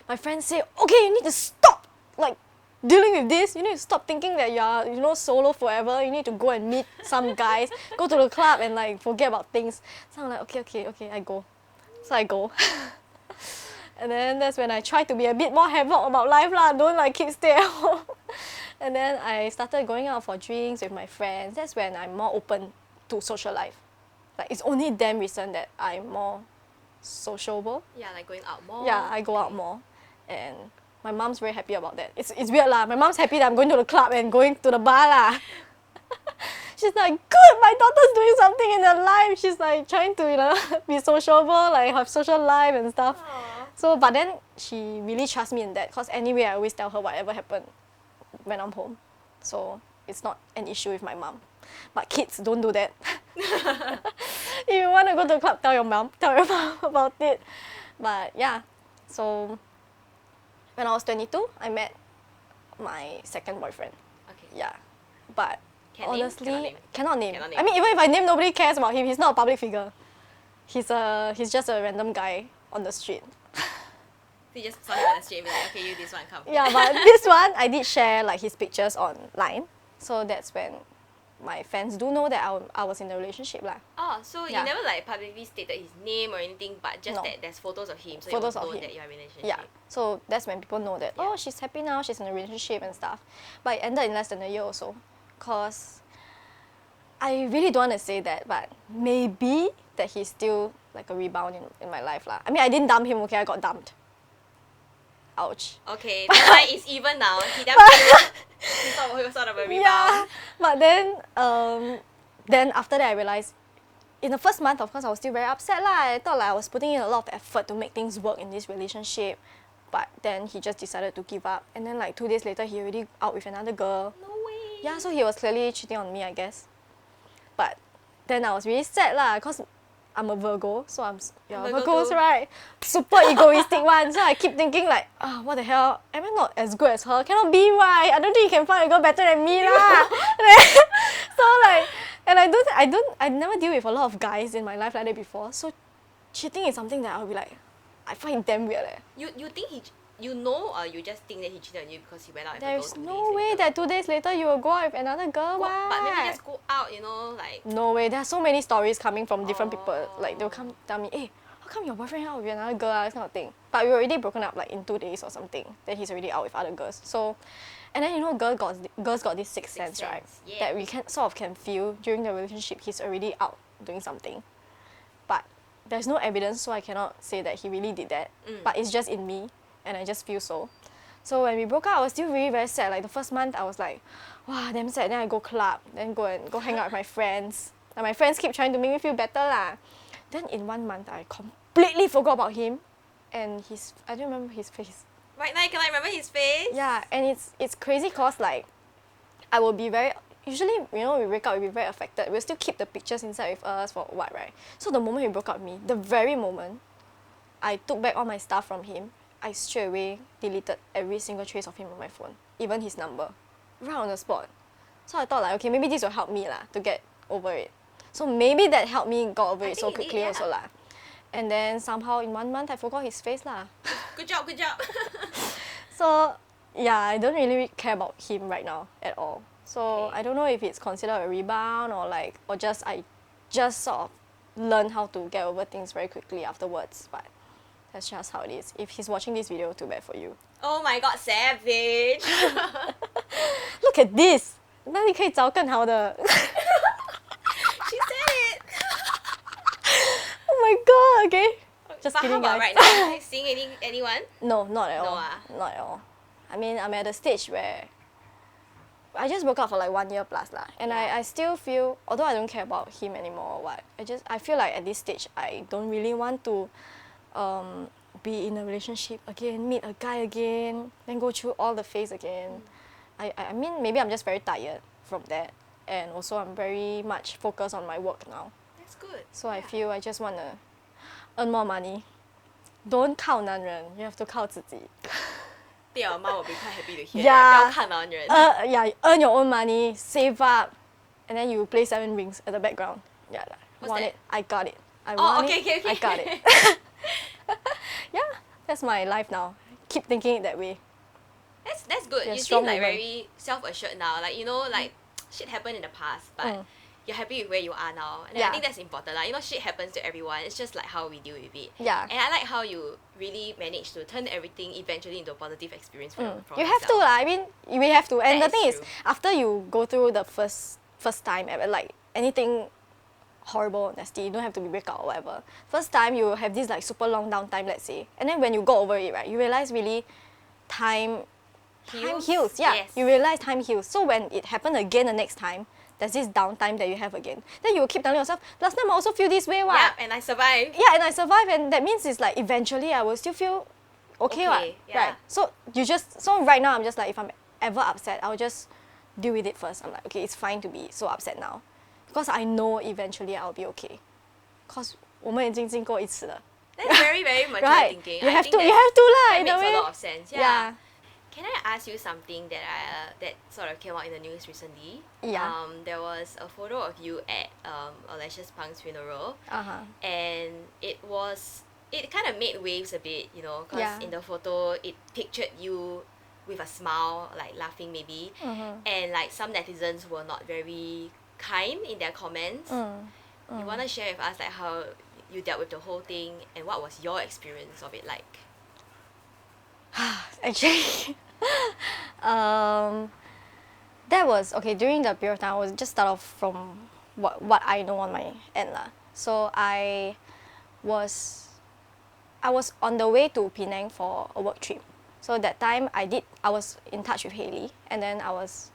My friends say, okay, you need to stop like dealing with this. You need to stop thinking that you're, you know, solo forever. You need to go and meet some guys, go to the club and like forget about things. So I'm like, okay, I go. So I go. And then that's when I try to be a bit more havoc about life lah. Don't like keep stay at home. And then I started going out for drinks with my friends. That's when I'm more open to social life. Like, it's only damn recent that I'm more sociable. Yeah, like going out more. Yeah, I go out more. And my mom's very happy about that. It's weird lah. My mom's happy that I'm going to the club and going to the bar lah. She's like, good, my daughter's doing something in her life. She's like trying to, you know, be sociable, like have social life and stuff. Aww. So, but then she really trusts me in that, because anyway, I always tell her whatever happened when I'm home. So it's not an issue with my mom. But kids, don't do that. If you want to go to the club, tell your mom about it. But yeah, so when I was 22, I met my second boyfriend. Okay. Yeah, but honestly, cannot name. Cannot name. I mean, even if I name, nobody cares about him. He's not a public figure. He's just a random guy on the street. So you just saw him on the street and be like, okay, you this one, come. Yeah, but this one, I did share like his pictures online. So that's when my fans do know that I was in a relationship lah. Oh, so Yeah. you never like publicly stated his name or anything, but just No. that there's photos of him, so Photos you of know him. that you're in a relationship. Yeah, so that's when people know that, Yeah. oh, she's happy now, she's in a relationship and stuff. But it ended in less than a year or so. Because I really don't want to say that, but maybe that he's still like a rebound in my life lah. I mean, I didn't dump him, okay, I got dumped. Ouch. Okay, the line is even now. He definitely he was sort of a rebound. Yeah, but then after that I realized, in the first month, of course, I was still very upset lah. I thought like I was putting in a lot of effort to make things work in this relationship, but then he just decided to give up. And then like 2 days later, he already out with another girl. No way. Yeah, so he was clearly cheating on me, I guess. But then I was really sad lah, cause I'm a Virgo, so Virgo Virgos, too. right? Super egoistic one. So I keep thinking like, what the hell? Am I not as good as her? Cannot be right. I don't think you can find a girl better than me lah. So like, and I never deal with a lot of guys in my life like that before. So cheating is something that I'll be like, I find it damn weird. You think you know, or you just think that he cheated on you because he went out with a There's girl 2 no days way later? that 2 days later you will go out with another girl. But maybe what? just go out, you know, like. No way. There are so many stories coming from different people. Like they'll come tell me, hey, how come your boyfriend out with another girl, this kind of thing. But we were already broken up like in 2 days or something. Then he's already out with other girls. So, and then you know, girls got this sixth sense, right? Yeah. That we can feel during the relationship he's already out doing something. But there's no evidence, so I cannot say that he really did that. But it's just in me, and I just feel so. So when we broke up, I was still really very sad. Like the first month, I was like, wow, damn sad. Then I go club, then go hang out with my friends. And my friends keep trying to make me feel better lah. Then in 1 month, I completely forgot about him, and I don't remember his face. Right now, you cannot remember his face? Yeah, and it's crazy cause like, I will be very, usually, you know, we break up, we'll be very affected. We'll still keep the pictures inside with us for what, right? So the moment he broke up with me, the very moment I took back all my stuff from him, I straight away deleted every single trace of him on my phone, even his number, right on the spot. So I thought like, okay, maybe this will help me to get over it. So maybe that helped me got over it so quickly also lah. And then somehow in 1 month I forgot his face lah. Good job. So yeah, I don't really care about him right now at all. So I don't know if it's considered a rebound or just I just sort of learn how to get over things very quickly afterwards. But that's just how it is. If he's watching this video, too bad for you. Oh my god, savage! Look at this! 那你可以找更好的。 She said it! Oh my god, okay. Just but kidding, how about guys. right now? Are you seeing anyone? No, not at all. No ah? Not at all. I mean, I'm at a stage where I just broke up for like 1 year plus lah. And I still feel, although I don't care about him anymore or what, I feel like at this stage, I don't really want to be in a relationship again, meet a guy again, then go through all the phase again. I mean, maybe I'm just very tired from that. And also I'm very much focused on my work now. That's good. So I feel I just want to earn more money. Don't 靠男人, you have to 靠自己. I think your mom will be quite happy to hear. Yeah. 不要看男人. Yeah, earn your own money, save up, and then you play 7 Rings at the background. Yeah, What's want that? it. I got it. I Oh, want okay, it. okay. I got it. Yeah, that's my life now. Keep thinking it that way. That's good. You're a You seem strong like woman. very self-assured now. Like, you know, like shit happened in the past, but you're happy with where you are now. And I Yeah. think that's important. Like, you know, shit happens to everyone. It's just like how we deal with it. Yeah. And I like how you really managed to turn everything eventually into a positive experience for You have to yourself. lah. I mean, we have to. And That the thing is is, true. after you go through the first time ever, like anything horrible, nasty, you don't have to be breakup or whatever. First time you have this like super long downtime, let's say, and then when you go over it, right, you realize really time heals. Yeah, Yes. you realize time heals. So when it happened again the next time, there's this downtime that you have again. Then you will keep telling yourself, last time I also feel this way, what? Yeah, and I survived. Yeah, and I survive, and that means it's like eventually I will still feel okay, Okay, yeah. right? So right now I'm just like, if I'm ever upset, I'll just deal with it first. I'm like, okay, it's fine to be so upset now, because I know eventually I'll be okay. Cause 我们已经经过一次了. That's very, very mature Right? thinking. You I have think to lah. that In a makes way. a lot of sense. Yeah. Yeah. Can I ask you something that sort of came out in the news recently? Yeah. There was a photo of you at Aloysius Pang's funeral, Uh-huh. and it kind of made waves a bit, you know, because Yeah. in the photo it pictured you with a smile, like laughing maybe, and like some netizens were not very kind in their comments. You want to share with us like how you dealt with the whole thing and what was your experience of it like? Actually, that was okay. During the period of time, I was just start off from what I know on my end lah. So I was on the way to Penang for a work trip. So that time I was in touch with Hayley, and then I was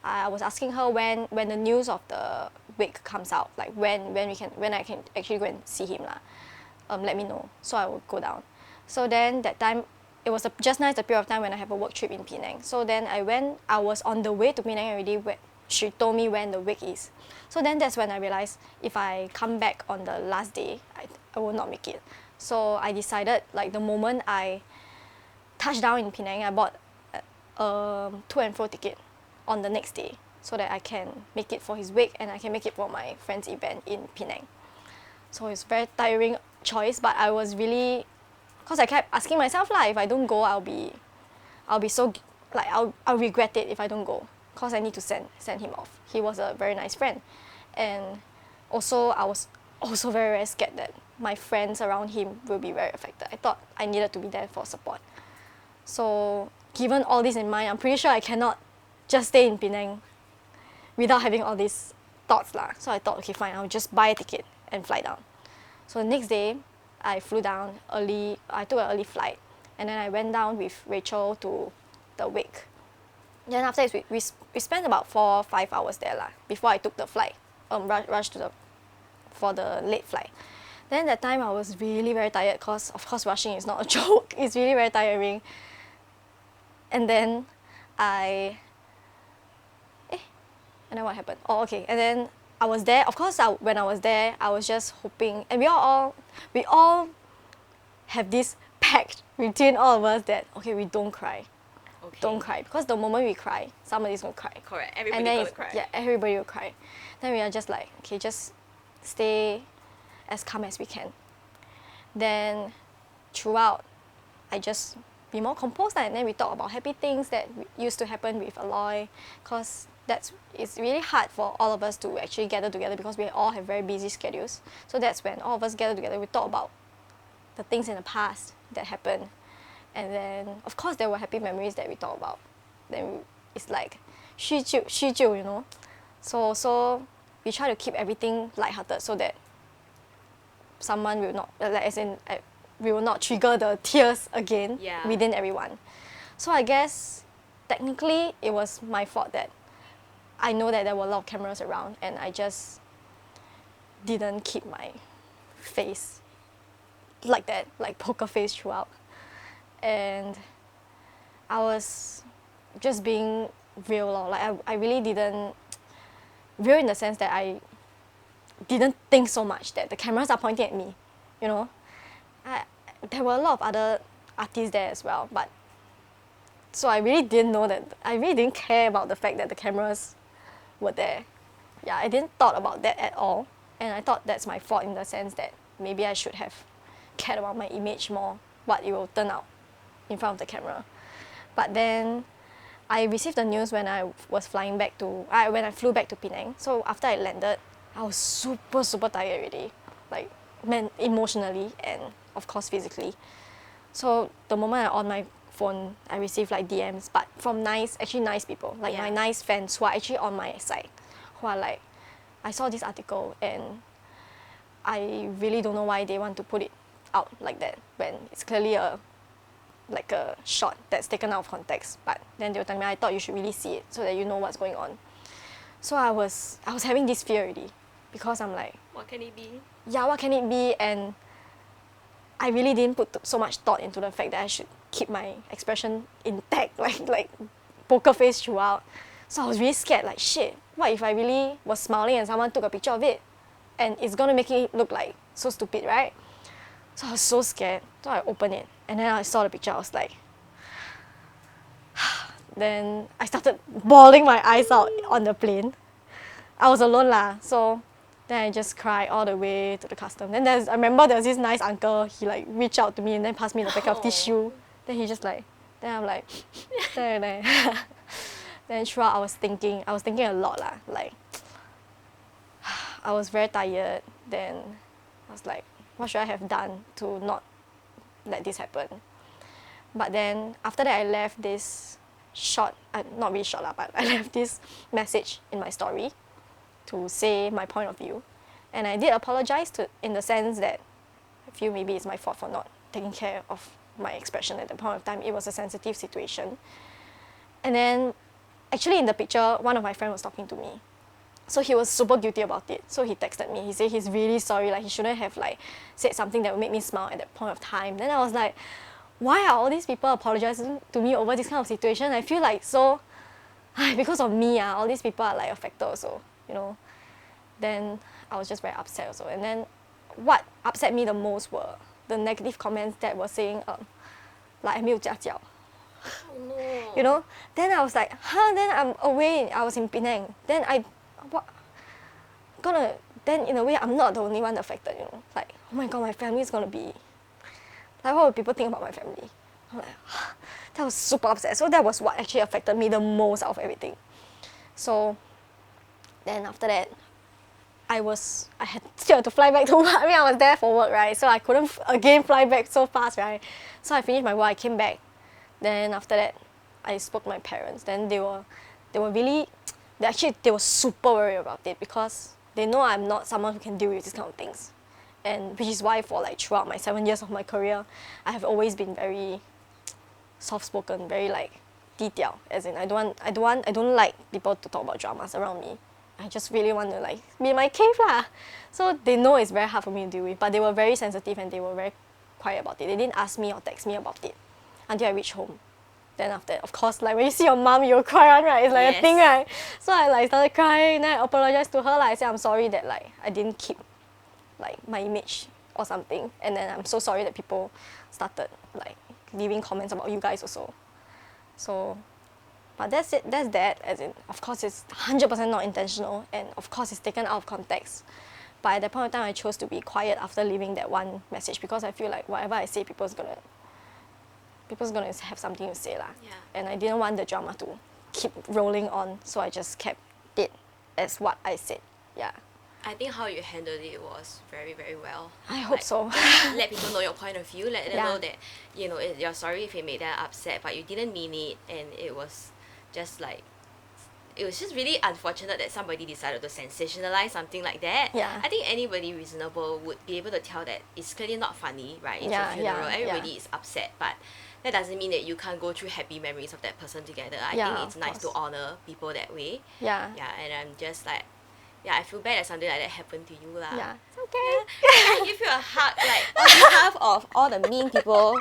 asking her when the news of the wake comes out, like when I can actually go and see him lah. Let me know, so I will go down. So then that time, it was just nice the period of time when I have a work trip in Penang. So then I was on the way to Penang already when she told me when the wake is. So then that's when I realized if I come back on the last day, I will not make it. So I decided, like the moment I touched down in Penang, I bought a to and fro ticket on the next day so that I can make it for his wake and I can make it for my friend's event in Penang. So it's a very tiring choice, but I was really, because I kept asking myself if I don't go, I'll be so, like I'll regret it if I don't go, because I need to send him off. He was a very nice friend, and also I was also very, very scared that my friends around him will be very affected. I thought I needed to be there for support. So given all this in mind, I'm pretty sure I cannot just stay in Penang without having all these thoughts lah. So I thought, okay, fine, I'll just buy a ticket and fly down. So the next day, I flew down early. I took an early flight, and then I went down with Rachel to the wake. Then after this, we spent about 4 or 5 hours there lah before I took the flight. Rushed for the late flight. Then that time I was really very tired because of course rushing is not a joke. It's really very tiring. And then and then what happened? Oh, okay. And then I was there. Of course, when I was there, I was just hoping, and we all have this pact between all of us that, okay, we don't cry. Okay. Don't cry, because the moment we cry, somebody's gonna cry. Correct. Everybody's gonna cry. Yeah, everybody will cry. Then we are just like, okay, just stay as calm as we can. Then throughout, I just be more composed, and then we talk about happy things that used to happen with Aloy, because it's really hard for all of us to actually gather together because we all have very busy schedules. So that's when all of us gather together, we talk about the things in the past that happened. And then, of course, there were happy memories that we talk about. Then it's like, 叙旧, you know. So we try to keep everything lighthearted so that someone will not, we will not trigger the tears again within everyone. So I guess, technically, it was my fault that I know that there were a lot of cameras around, and I just didn't keep my face like that, like poker face throughout. And I was just being real, like I really didn't, real in the sense that I didn't think so much that the cameras are pointing at me, you know. There were a lot of other artists there as well, but so I really didn't know that, I really didn't care about the fact that the cameras were there. Yeah, I didn't thought about that at all, and I thought that's my fault in the sense that maybe I should have cared about my image more, what it will turn out in front of the camera. But then I received the news when I was flying back to, when I flew back to Penang. So after I landed, I was super tired already, like emotionally and of course physically. So the moment I on my phone, I received like DMs, but from nice people, like my nice fans who are actually on my side, who are like, I saw this article and I really don't know why they want to put it out like that when it's clearly a shot that's taken out of context. But then they were telling me, I thought you should really see it so that you know what's going on. So I was having this fear already, because I'm like, what can it be? Yeah, what can it be? And I really didn't put so much thought into the fact that I should keep my expression intact, like poker face throughout. So I was really scared, like shit, what if I really was smiling and someone took a picture of it? And it's gonna make it look like so stupid, right? So I was so scared. So I opened it, and then I saw the picture, I was like, then I started bawling my eyes out on the plane. I was alone lah, so then I just cried all the way to the custom. Then I remember there was this nice uncle, he like reached out to me and then passed me the packet of tissue. Then he just like, then I'm like, then throughout I was thinking a lot lah, like, I was very tired. Then I was like, what should I have done to not let this happen? But then after that I left this short, not really short lah, but I left this message in my story to say my point of view. And I did apologize in the sense that I feel maybe it's my fault for not taking care of my expression at the point of time. It was a sensitive situation. And then actually in the picture, one of my friends was talking to me. So he was super guilty about it. So he texted me. He said he's really sorry, like he shouldn't have like said something that would make me smile at that point of time. Then I was like, why are all these people apologizing to me over this kind of situation? I feel like so, because of me, all these people are like affected also, you know. Then I was just very upset also. And then what upset me the most were the negative comments that were saying, like, 没有家教. Oh no. You know? Then I was like, then I'm away, I was in Penang. Then then in a way, I'm not the only one affected, you know. Like, oh my god, my family is gonna be, like, what will people think about my family? I'm like, that was super upset. So that was what actually affected me the most out of everything. So then after that, still had to fly back to work. I mean, I was there for work, right? So I couldn't again fly back so fast, right? So I finished my work, I came back. Then after that, I spoke to my parents. Then they were really, they were super worried about it because they know I'm not someone who can deal with these kind of things. And which is why for like throughout my 7 years of my career, I have always been very soft-spoken, very like detailed. As in, I don't like people to talk about dramas around me. I just really want to like be in my cave lah. So they know it's very hard for me to deal with, but they were very sensitive and they were very quiet about it. They didn't ask me or text me about it until I reached home. Then after that, of course, like when you see your mom, you'll cry on, right? It's like a thing, right? So I like started crying, then I apologized to her. Like I said, I'm sorry that like I didn't keep like my image or something. And then I'm so sorry that people started like leaving comments about you guys also. So, but that's it, that's that. As in, of course, it's 100% not intentional, and of course, it's taken out of context. But at that point in time, I chose to be quiet after leaving that one message because I feel like whatever I say, people's gonna have something to say lah. Yeah. And I didn't want the drama to keep rolling on, so I just kept it as what I said. Yeah. I think how you handled it was very, very well. I hope so. Let people know your point of view. Let them Yeah. know that, you know, you're sorry if it made them upset, but you didn't mean it, and it was just like, it was just really unfortunate that somebody decided to sensationalize something like that. Yeah. I think anybody reasonable would be able to tell that it's clearly not funny, right? It's Yeah, a funeral. yeah, Everybody yeah. is upset, but that doesn't mean that you can't go through happy memories of that person together. I Yeah, think it's of nice to course. honor people that way. Yeah. Yeah, and I'm just like, yeah, I feel bad that something like that happened to you lah. Yeah. It's okay. I give you a hug, like, on behalf of all the mean people.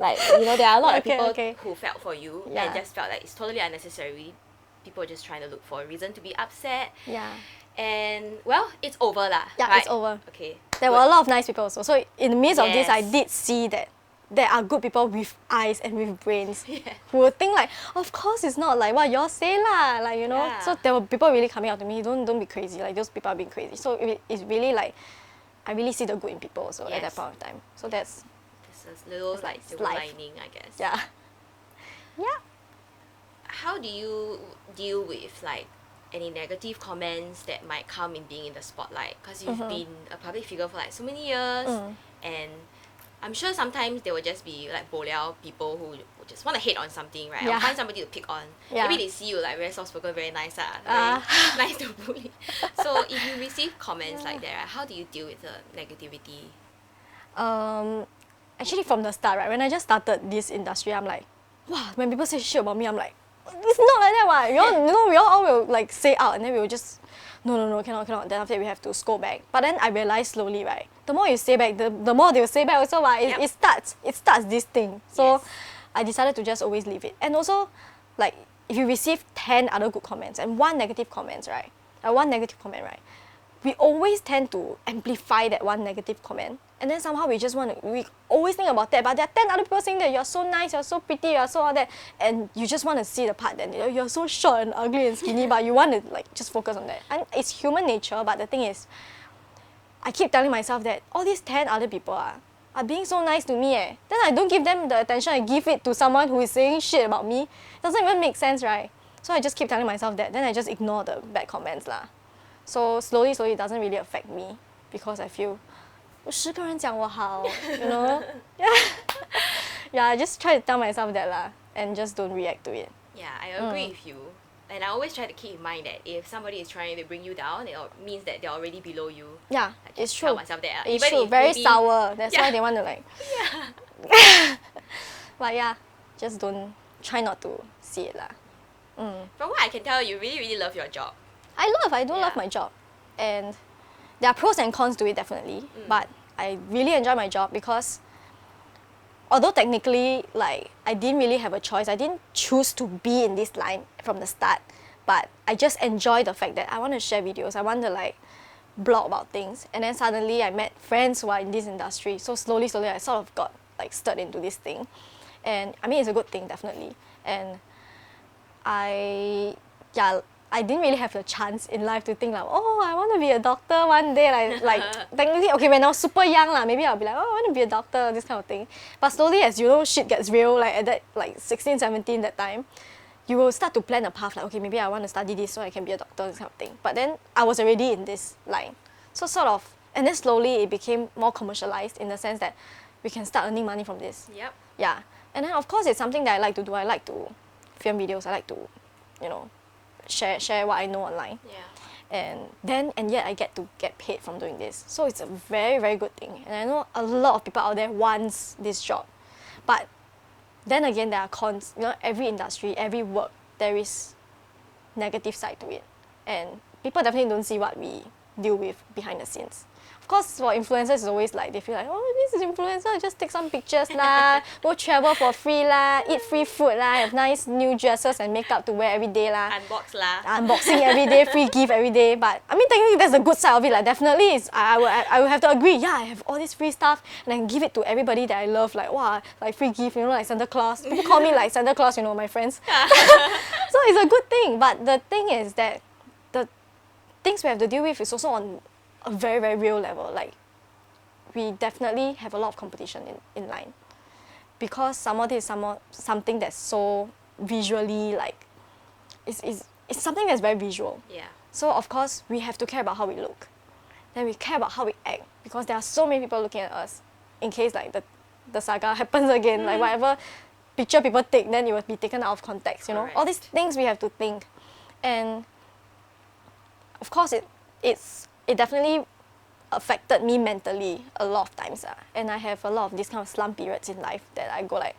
Like, you know, there are a lot of Okay, people okay. who felt for you Yeah. and just felt like it's totally unnecessary. People just trying to look for a reason to be upset. Yeah. And, well, it's over lah. Yeah, right? it's over. Okay. There were a lot of nice people also. So in the midst of this, I Yes. did see that there are good people with eyes and with brains Yeah. who will think like, of course it's not like what y'all say lah, like, you know. Yeah. So there were people really coming out to me, don't be crazy, like those people are being crazy. So it's really like, I really see the good in people also at that Yes. point of time. So that's, This is little, It's like, like silver life. lining, I guess. yeah. Yeah. How do you deal with, like, any negative comments that might come in being in the spotlight? Because you've been a public figure for, like, so many years, and I'm sure sometimes there will just be like boliao people who just want to hate on something, right? Yeah. Or find somebody to pick on. Yeah. Maybe they see you like very soft-spoken, very nice, very nice to bully. So if you receive comments like that, right, how do you deal with the negativity? Actually from the start, right, when I just started this industry, I'm like, wow, when people say shit about me, I'm like, it's not like that, what? We all will like say out, and then we will just, no, cannot. Then after that we have to scold back. But then I realized slowly, right, the more you say back, the more they will say back also, right? Yep. It starts this thing. So Yes. I decided to just always leave it. And also, like, if you receive 10 other good comments and one negative comment, right, we always tend to amplify that one negative comment. And then somehow we always think about that, but there are 10 other people saying that you're so nice, you're so pretty, you're so all that, and you just want to see the part that you're so short and ugly and skinny, but you want to like just focus on that. And it's human nature, but the thing is, I keep telling myself that all these 10 other people are being so nice to me, then I don't give them the attention I give it to someone who is saying shit about me. It doesn't even make sense, right? So I just keep telling myself that, then I just ignore the bad comments lah. So slowly it doesn't really affect me because I feel 10个人讲我好 you know. Yeah, I just try to tell myself that lah, and just don't react to it. Yeah, I agree with you. And I always try to keep in mind that if somebody is trying to bring you down, it means that they're already below you. Yeah, I just it's tell true. myself that. It's Even true. if Very maybe- sour. That's Yeah. why they want to like. But yeah, just try not to see it lah. From what I can tell, you really, really love your job. I do love Yeah. my job, and there are pros and cons to it definitely. But I really enjoy my job because although technically like I didn't really have a choice, I didn't choose to be in this line from the start, but I just enjoy the fact that I want to share videos, I want to like blog about things, and then suddenly I met friends who are in this industry. So slowly I sort of got like stirred into this thing, and I mean it's a good thing definitely. And I didn't really have the chance in life to think like, oh, I want to be a doctor one day. Like technically, okay, when I was super young, maybe I'll be like, oh, I want to be a doctor, this kind of thing. But slowly, as you know, shit gets real, like at that, like 16, 17, that time, you will start to plan a path like, okay, maybe I want to study this so I can be a doctor, this kind of thing. But then I was already in this line. So sort of, and then slowly it became more commercialized in the sense that we can start earning money from this. Yep. Yeah. And then of course it's something that I like to do. I like to film videos. I like to, share what I know online. Yeah. And yet I get to get paid from doing this. So it's a very, very good thing. And I know a lot of people out there wants this job. But then again, there are cons. Every industry, every work, there is negative side to it. And people definitely don't see what we deal with behind the scenes. Of course, for influencers, it's always like, they feel like, oh, this is influencer, just take some pictures lah, go travel for free lah, eat free food lah, have nice new dresses and makeup to wear every day lah. Unbox lah. Unboxing every day, free gift every day. But I mean, technically, that's the good side of it. Like, definitely, I would have to agree. Yeah, I have all this free stuff, and I can give it to everybody that I love. Like, wow, like free gift, like Santa Claus. People call me like Santa Claus, my friends. So it's a good thing. But the thing is that the things we have to deal with is also on a very, very real level. Like, we definitely have a lot of competition in line, because some of this is something that's so visually, like, it's something that's very visual. Yeah. So of course we have to care about how we look. Then we care about how we act, because there are so many people looking at us in case like the saga happens again. Like whatever picture people take, then it will be taken out of context, Correct. All these things we have to think. And of course it definitely affected me mentally a lot of times. And I have a lot of these kind of slump periods in life that I go like,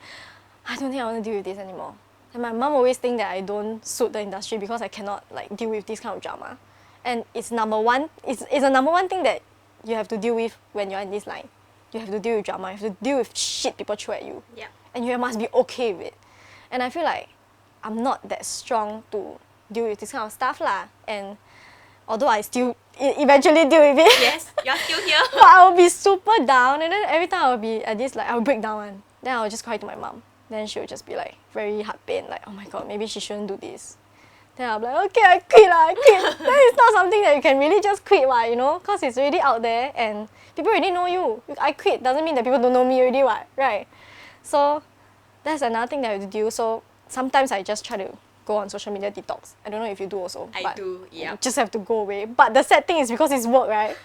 I don't think I want to deal with this anymore. And my mom always think that I don't suit the industry because I cannot like deal with this kind of drama. And it's a number one thing that you have to deal with when you're in this line. You have to deal with drama, you have to deal with shit people throw at you. Yeah. And you must be okay with it. And I feel like I'm not that strong to deal with this kind of stuff lah. And although I still eventually deal with it. Yes, you're still here. But I will be super down, and then every time I will be at this, like, I will break down one. Then I will just cry to my mom. Then she will just be like, very heart pain, like, oh my god, maybe she shouldn't do this. Then I'll be like, okay, I quit. Then it's not something that you can really just quit, because it's already out there and people already know you. I quit doesn't mean that people don't know me already, right? So that's another thing that I have to do. So sometimes I just try to go on social media detox. I don't know if you do also. I do, yeah. You just have to go away. But the sad thing is because it's work, right?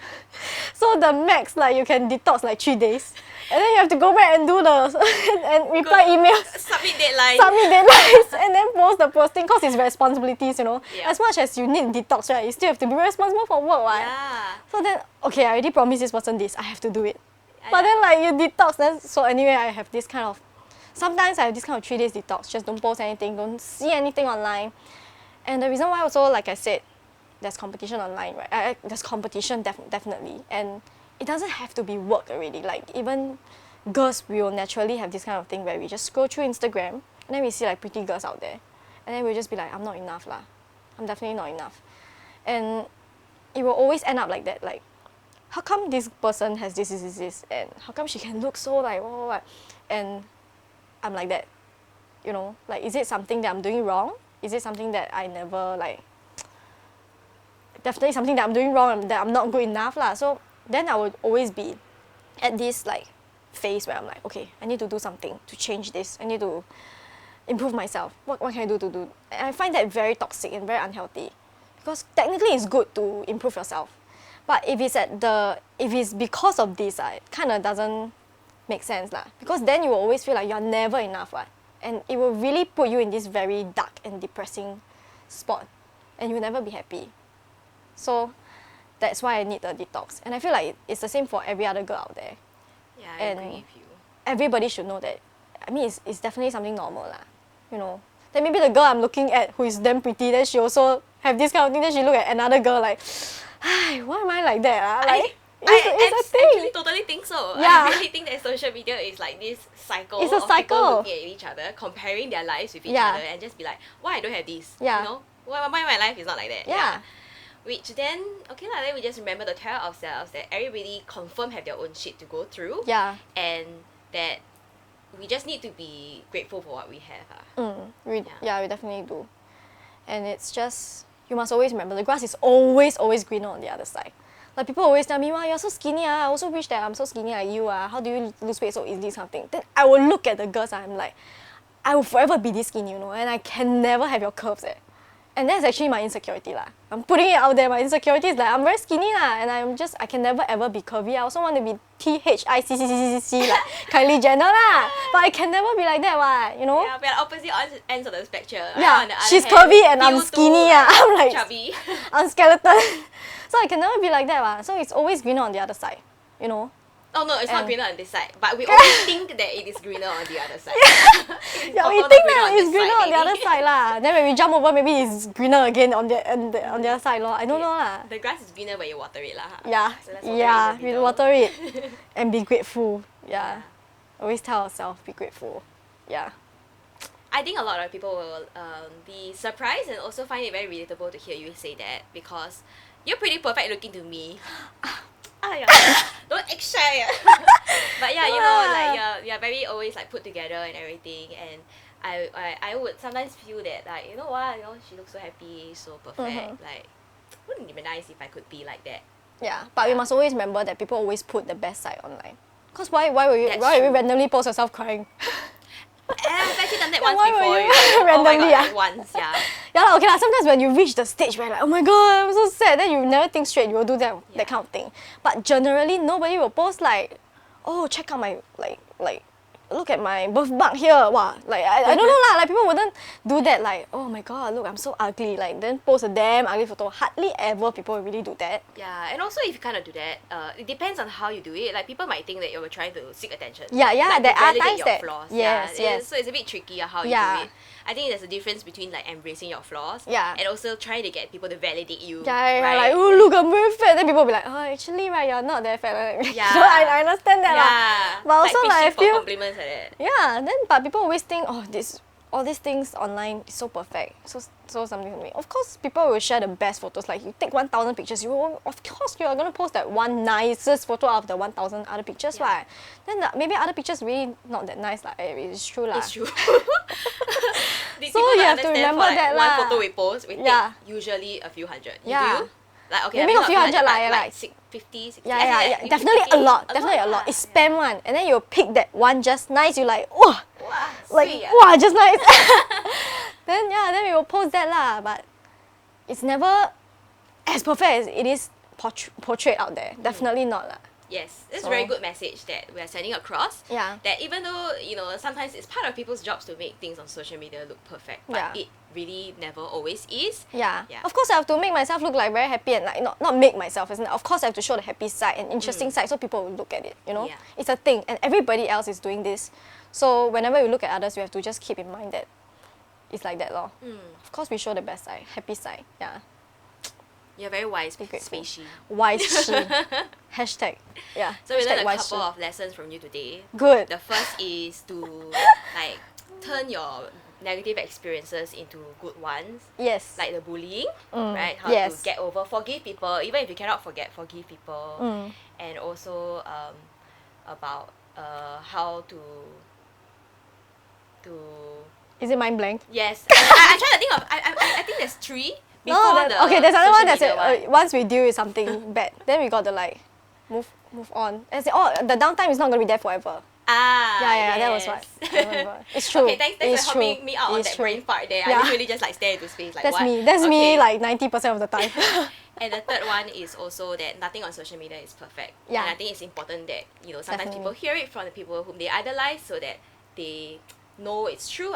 So the max, like, you can detox like 3 days. And then you have to go back and do and reply emails. Submit deadlines. And then post the posting, because it's responsibilities, Yeah. As much as you need detox, right, you still have to be responsible for work, right? Yeah. So then, okay, I already promised this person this, I have to do it. But then, like, you detox, then, so anyway, I have this kind of, sometimes I have this kind of 3 days detox, just don't post anything, don't see anything online. And the reason why also, like I said, there's competition online, right? There's competition, definitely. And it doesn't have to be work already. Like, even girls will naturally have this kind of thing where we just scroll through Instagram, and then we see like pretty girls out there. And then we'll just be like, I'm not enough lah. I'm definitely not enough. And it will always end up like that. Like, how come this person has this, and how come she can look so like, what? And I'm like that, like, is it something that I'm doing wrong? Is it something that I never, like, definitely something that I'm doing wrong and that I'm not good enough lah. So then I would always be at this, like, phase where I'm like, okay, I need to do something to change this. I need to improve myself. What can I do to do? And I find that very toxic and very unhealthy, because technically it's good to improve yourself. But if it's because of this, it kind of doesn't make sense lah. Because then you will always feel like you're never enough, right? And it will really put you in this very dark and depressing spot, and you'll never be happy. So that's why I need the detox. And I feel like it's the same for every other girl out there. Yeah, I agree with you. Everybody should know that. I mean, it's definitely something normal lah. Then maybe the girl I'm looking at who is damn pretty, then she also have this kind of thing. Then she look at another girl like, "Hi, why am I like that?" Like, it's a thing. Actually totally think so. Yeah. I really think that social media is like this cycle It's a of cycle. people looking at each other, comparing their lives with each other, and just be like, why I don't have this? Yeah. Why my life is not like that? Yeah. Which then, okay lah, then we just remember to tell ourselves that everybody confirm have their own shit to go through. Yeah. And that we just need to be grateful for what we have. We definitely do. And it's just, you must always remember, the grass is always greener on the other side. Like, people always tell me, wow, you're so skinny, I also wish that I'm so skinny like you, how do you lose weight so easily, something. Then I will look at the girls, I'm like, I will forever be this skinny, you know, and I can never have your curves. And that's actually my insecurity lah. I'm putting it out there. My insecurity is like I'm very skinny lah, and I can never ever be curvy. I also want to be THICCCC like Kylie Jenner lah, but I can never be like that, what, you know? Yeah, we're opposite ends of the spectrum. Yeah, on the other she's hand, curvy and I'm you skinny. two, I'm like chubby. I'm skeleton. So I can never be like that, what. So it's always greener on the other side, you know? Oh no, it's not greener on this side, but we always think that it is greener on the other side. Yeah, we think that it's greener on the other side lah. Then when we jump over, maybe it's greener again on the other side lor. I don't know lah. The grass is greener when you water it lah. Yeah, So we water it and be grateful. Yeah, always tell ourselves be grateful. Yeah. I think a lot of people will be surprised and also find it very relatable to hear you say that, because you're pretty perfect looking to me. Yeah. Don't act shy. But yeah, you know, like you're very always like put together and everything, and I would sometimes feel that, like, you know what, you know, she looks so happy, so perfect. Like, wouldn't it be nice if I could be like that? Yeah, but we must always remember that people always put the best side online. Cause why will you randomly post yourself crying? I've actually done that once before. Randomly, like once, yeah. Yeah, okay lah. Sometimes when you reach the stage where like, oh my god, I'm so sad, then you never think straight. You will do that kind of thing. But generally, nobody will post like, oh, check out my like look at my birthmark here. Wow, like I don't know lah. Like people wouldn't do that. Like, oh my god, look, I'm so ugly. Like then post a damn ugly photo. Hardly ever people really do that. Yeah, and also if you kind of do that, it depends on how you do it. Like people might think that you were trying to seek attention. Yeah, like, there are validate times your that flaws. yes. So it's a bit tricky how you do it. I think there's a difference between like embracing your flaws and also trying to get people to validate you. Yeah, right? like, oh look, I'm very fat. Then people will be like, oh, actually, right, you're not that fat. Yeah. So I understand that. Yeah. But also like I feel compliments like that. Yeah, but people always think, oh, all these things online is so perfect, so something for me. Of course, people will share the best photos. Like you take 1,000 pictures, of course you are gonna post that one nicest photo out of the 1,000 other pictures, right? Then maybe other pictures really not that nice, like it's true lah. It's true. So you have to remember that one lah. photo we post, we take usually a few hundred. You do? Like okay, maybe a few hundred like 50, 60. Yeah. Definitely a lot. Definitely a lot. It's spam one, and then you pick that one just nice. You like, oh, like wow, just nice. Then we will post that lah. But it's never as perfect as it is portrayed out there. Definitely not lah. Yes, it's a very good message that we are sending across. Yeah. That even though, you know, sometimes it's part of people's jobs to make things on social media look perfect, but it really never always is. Yeah. Of course, I have to make myself look like very happy and like not make myself. Isn't it? Of course, I have to show the happy side and interesting side so people will look at it. You know, it's a thing, and everybody else is doing this. So whenever we look at others, we have to just keep in mind that it's like that, lor. Of course, we show the best side, happy side. Yeah. You're very wise, Pei Shi. Wise Shi. Hashtag. Yeah. So we learned a wise couple of lessons from you today. Good. The first is to like turn your negative experiences into good ones. Yes. Like the bullying, right? How to get over, forgive people, even if you cannot forgive people. And also about how to. Is it mind blank? Yes. I try to think of. I think there's 3. There's another one that said once we deal with something bad, then we got to like move on. And say, oh, the downtime is not gonna be there forever. Yes. That was what I remember. It's true. Okay, thanks for helping me out on that brain part there. I literally just like stare into space like That's what? me. That's me like 90% of the time. And the third one is also that nothing on social media is perfect. Yeah. And I think it's important that, you know, sometimes people hear it from the people whom they idolize so that they know it's true.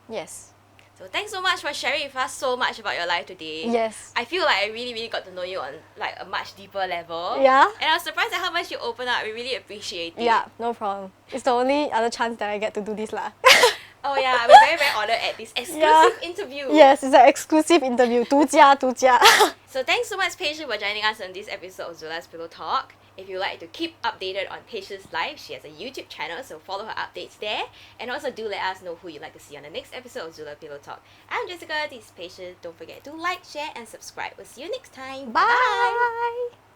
Yes. So thanks so much for sharing with us so much about your life today. Yes. I feel like I really, really got to know you on like a much deeper level. Yeah. And I was surprised at how much you open up. We really appreciate it. Yeah, no problem. It's the only other chance that I get to do this lah. Oh yeah, we're very, very honored at this exclusive interview. Yes, it's an exclusive interview. 独家. So thanks so much, Pei Shi, for joining us on this episode of ZULA's Pillow Talk. If you'd like to keep updated on Pei Shi's life, she has a YouTube channel, so follow her updates there. And also do let us know who you'd like to see on the next episode of ZULA Pillow Talk. I'm Jessica, this is Pei Shi. Don't forget to like, share, and subscribe. We'll see you next time. Bye.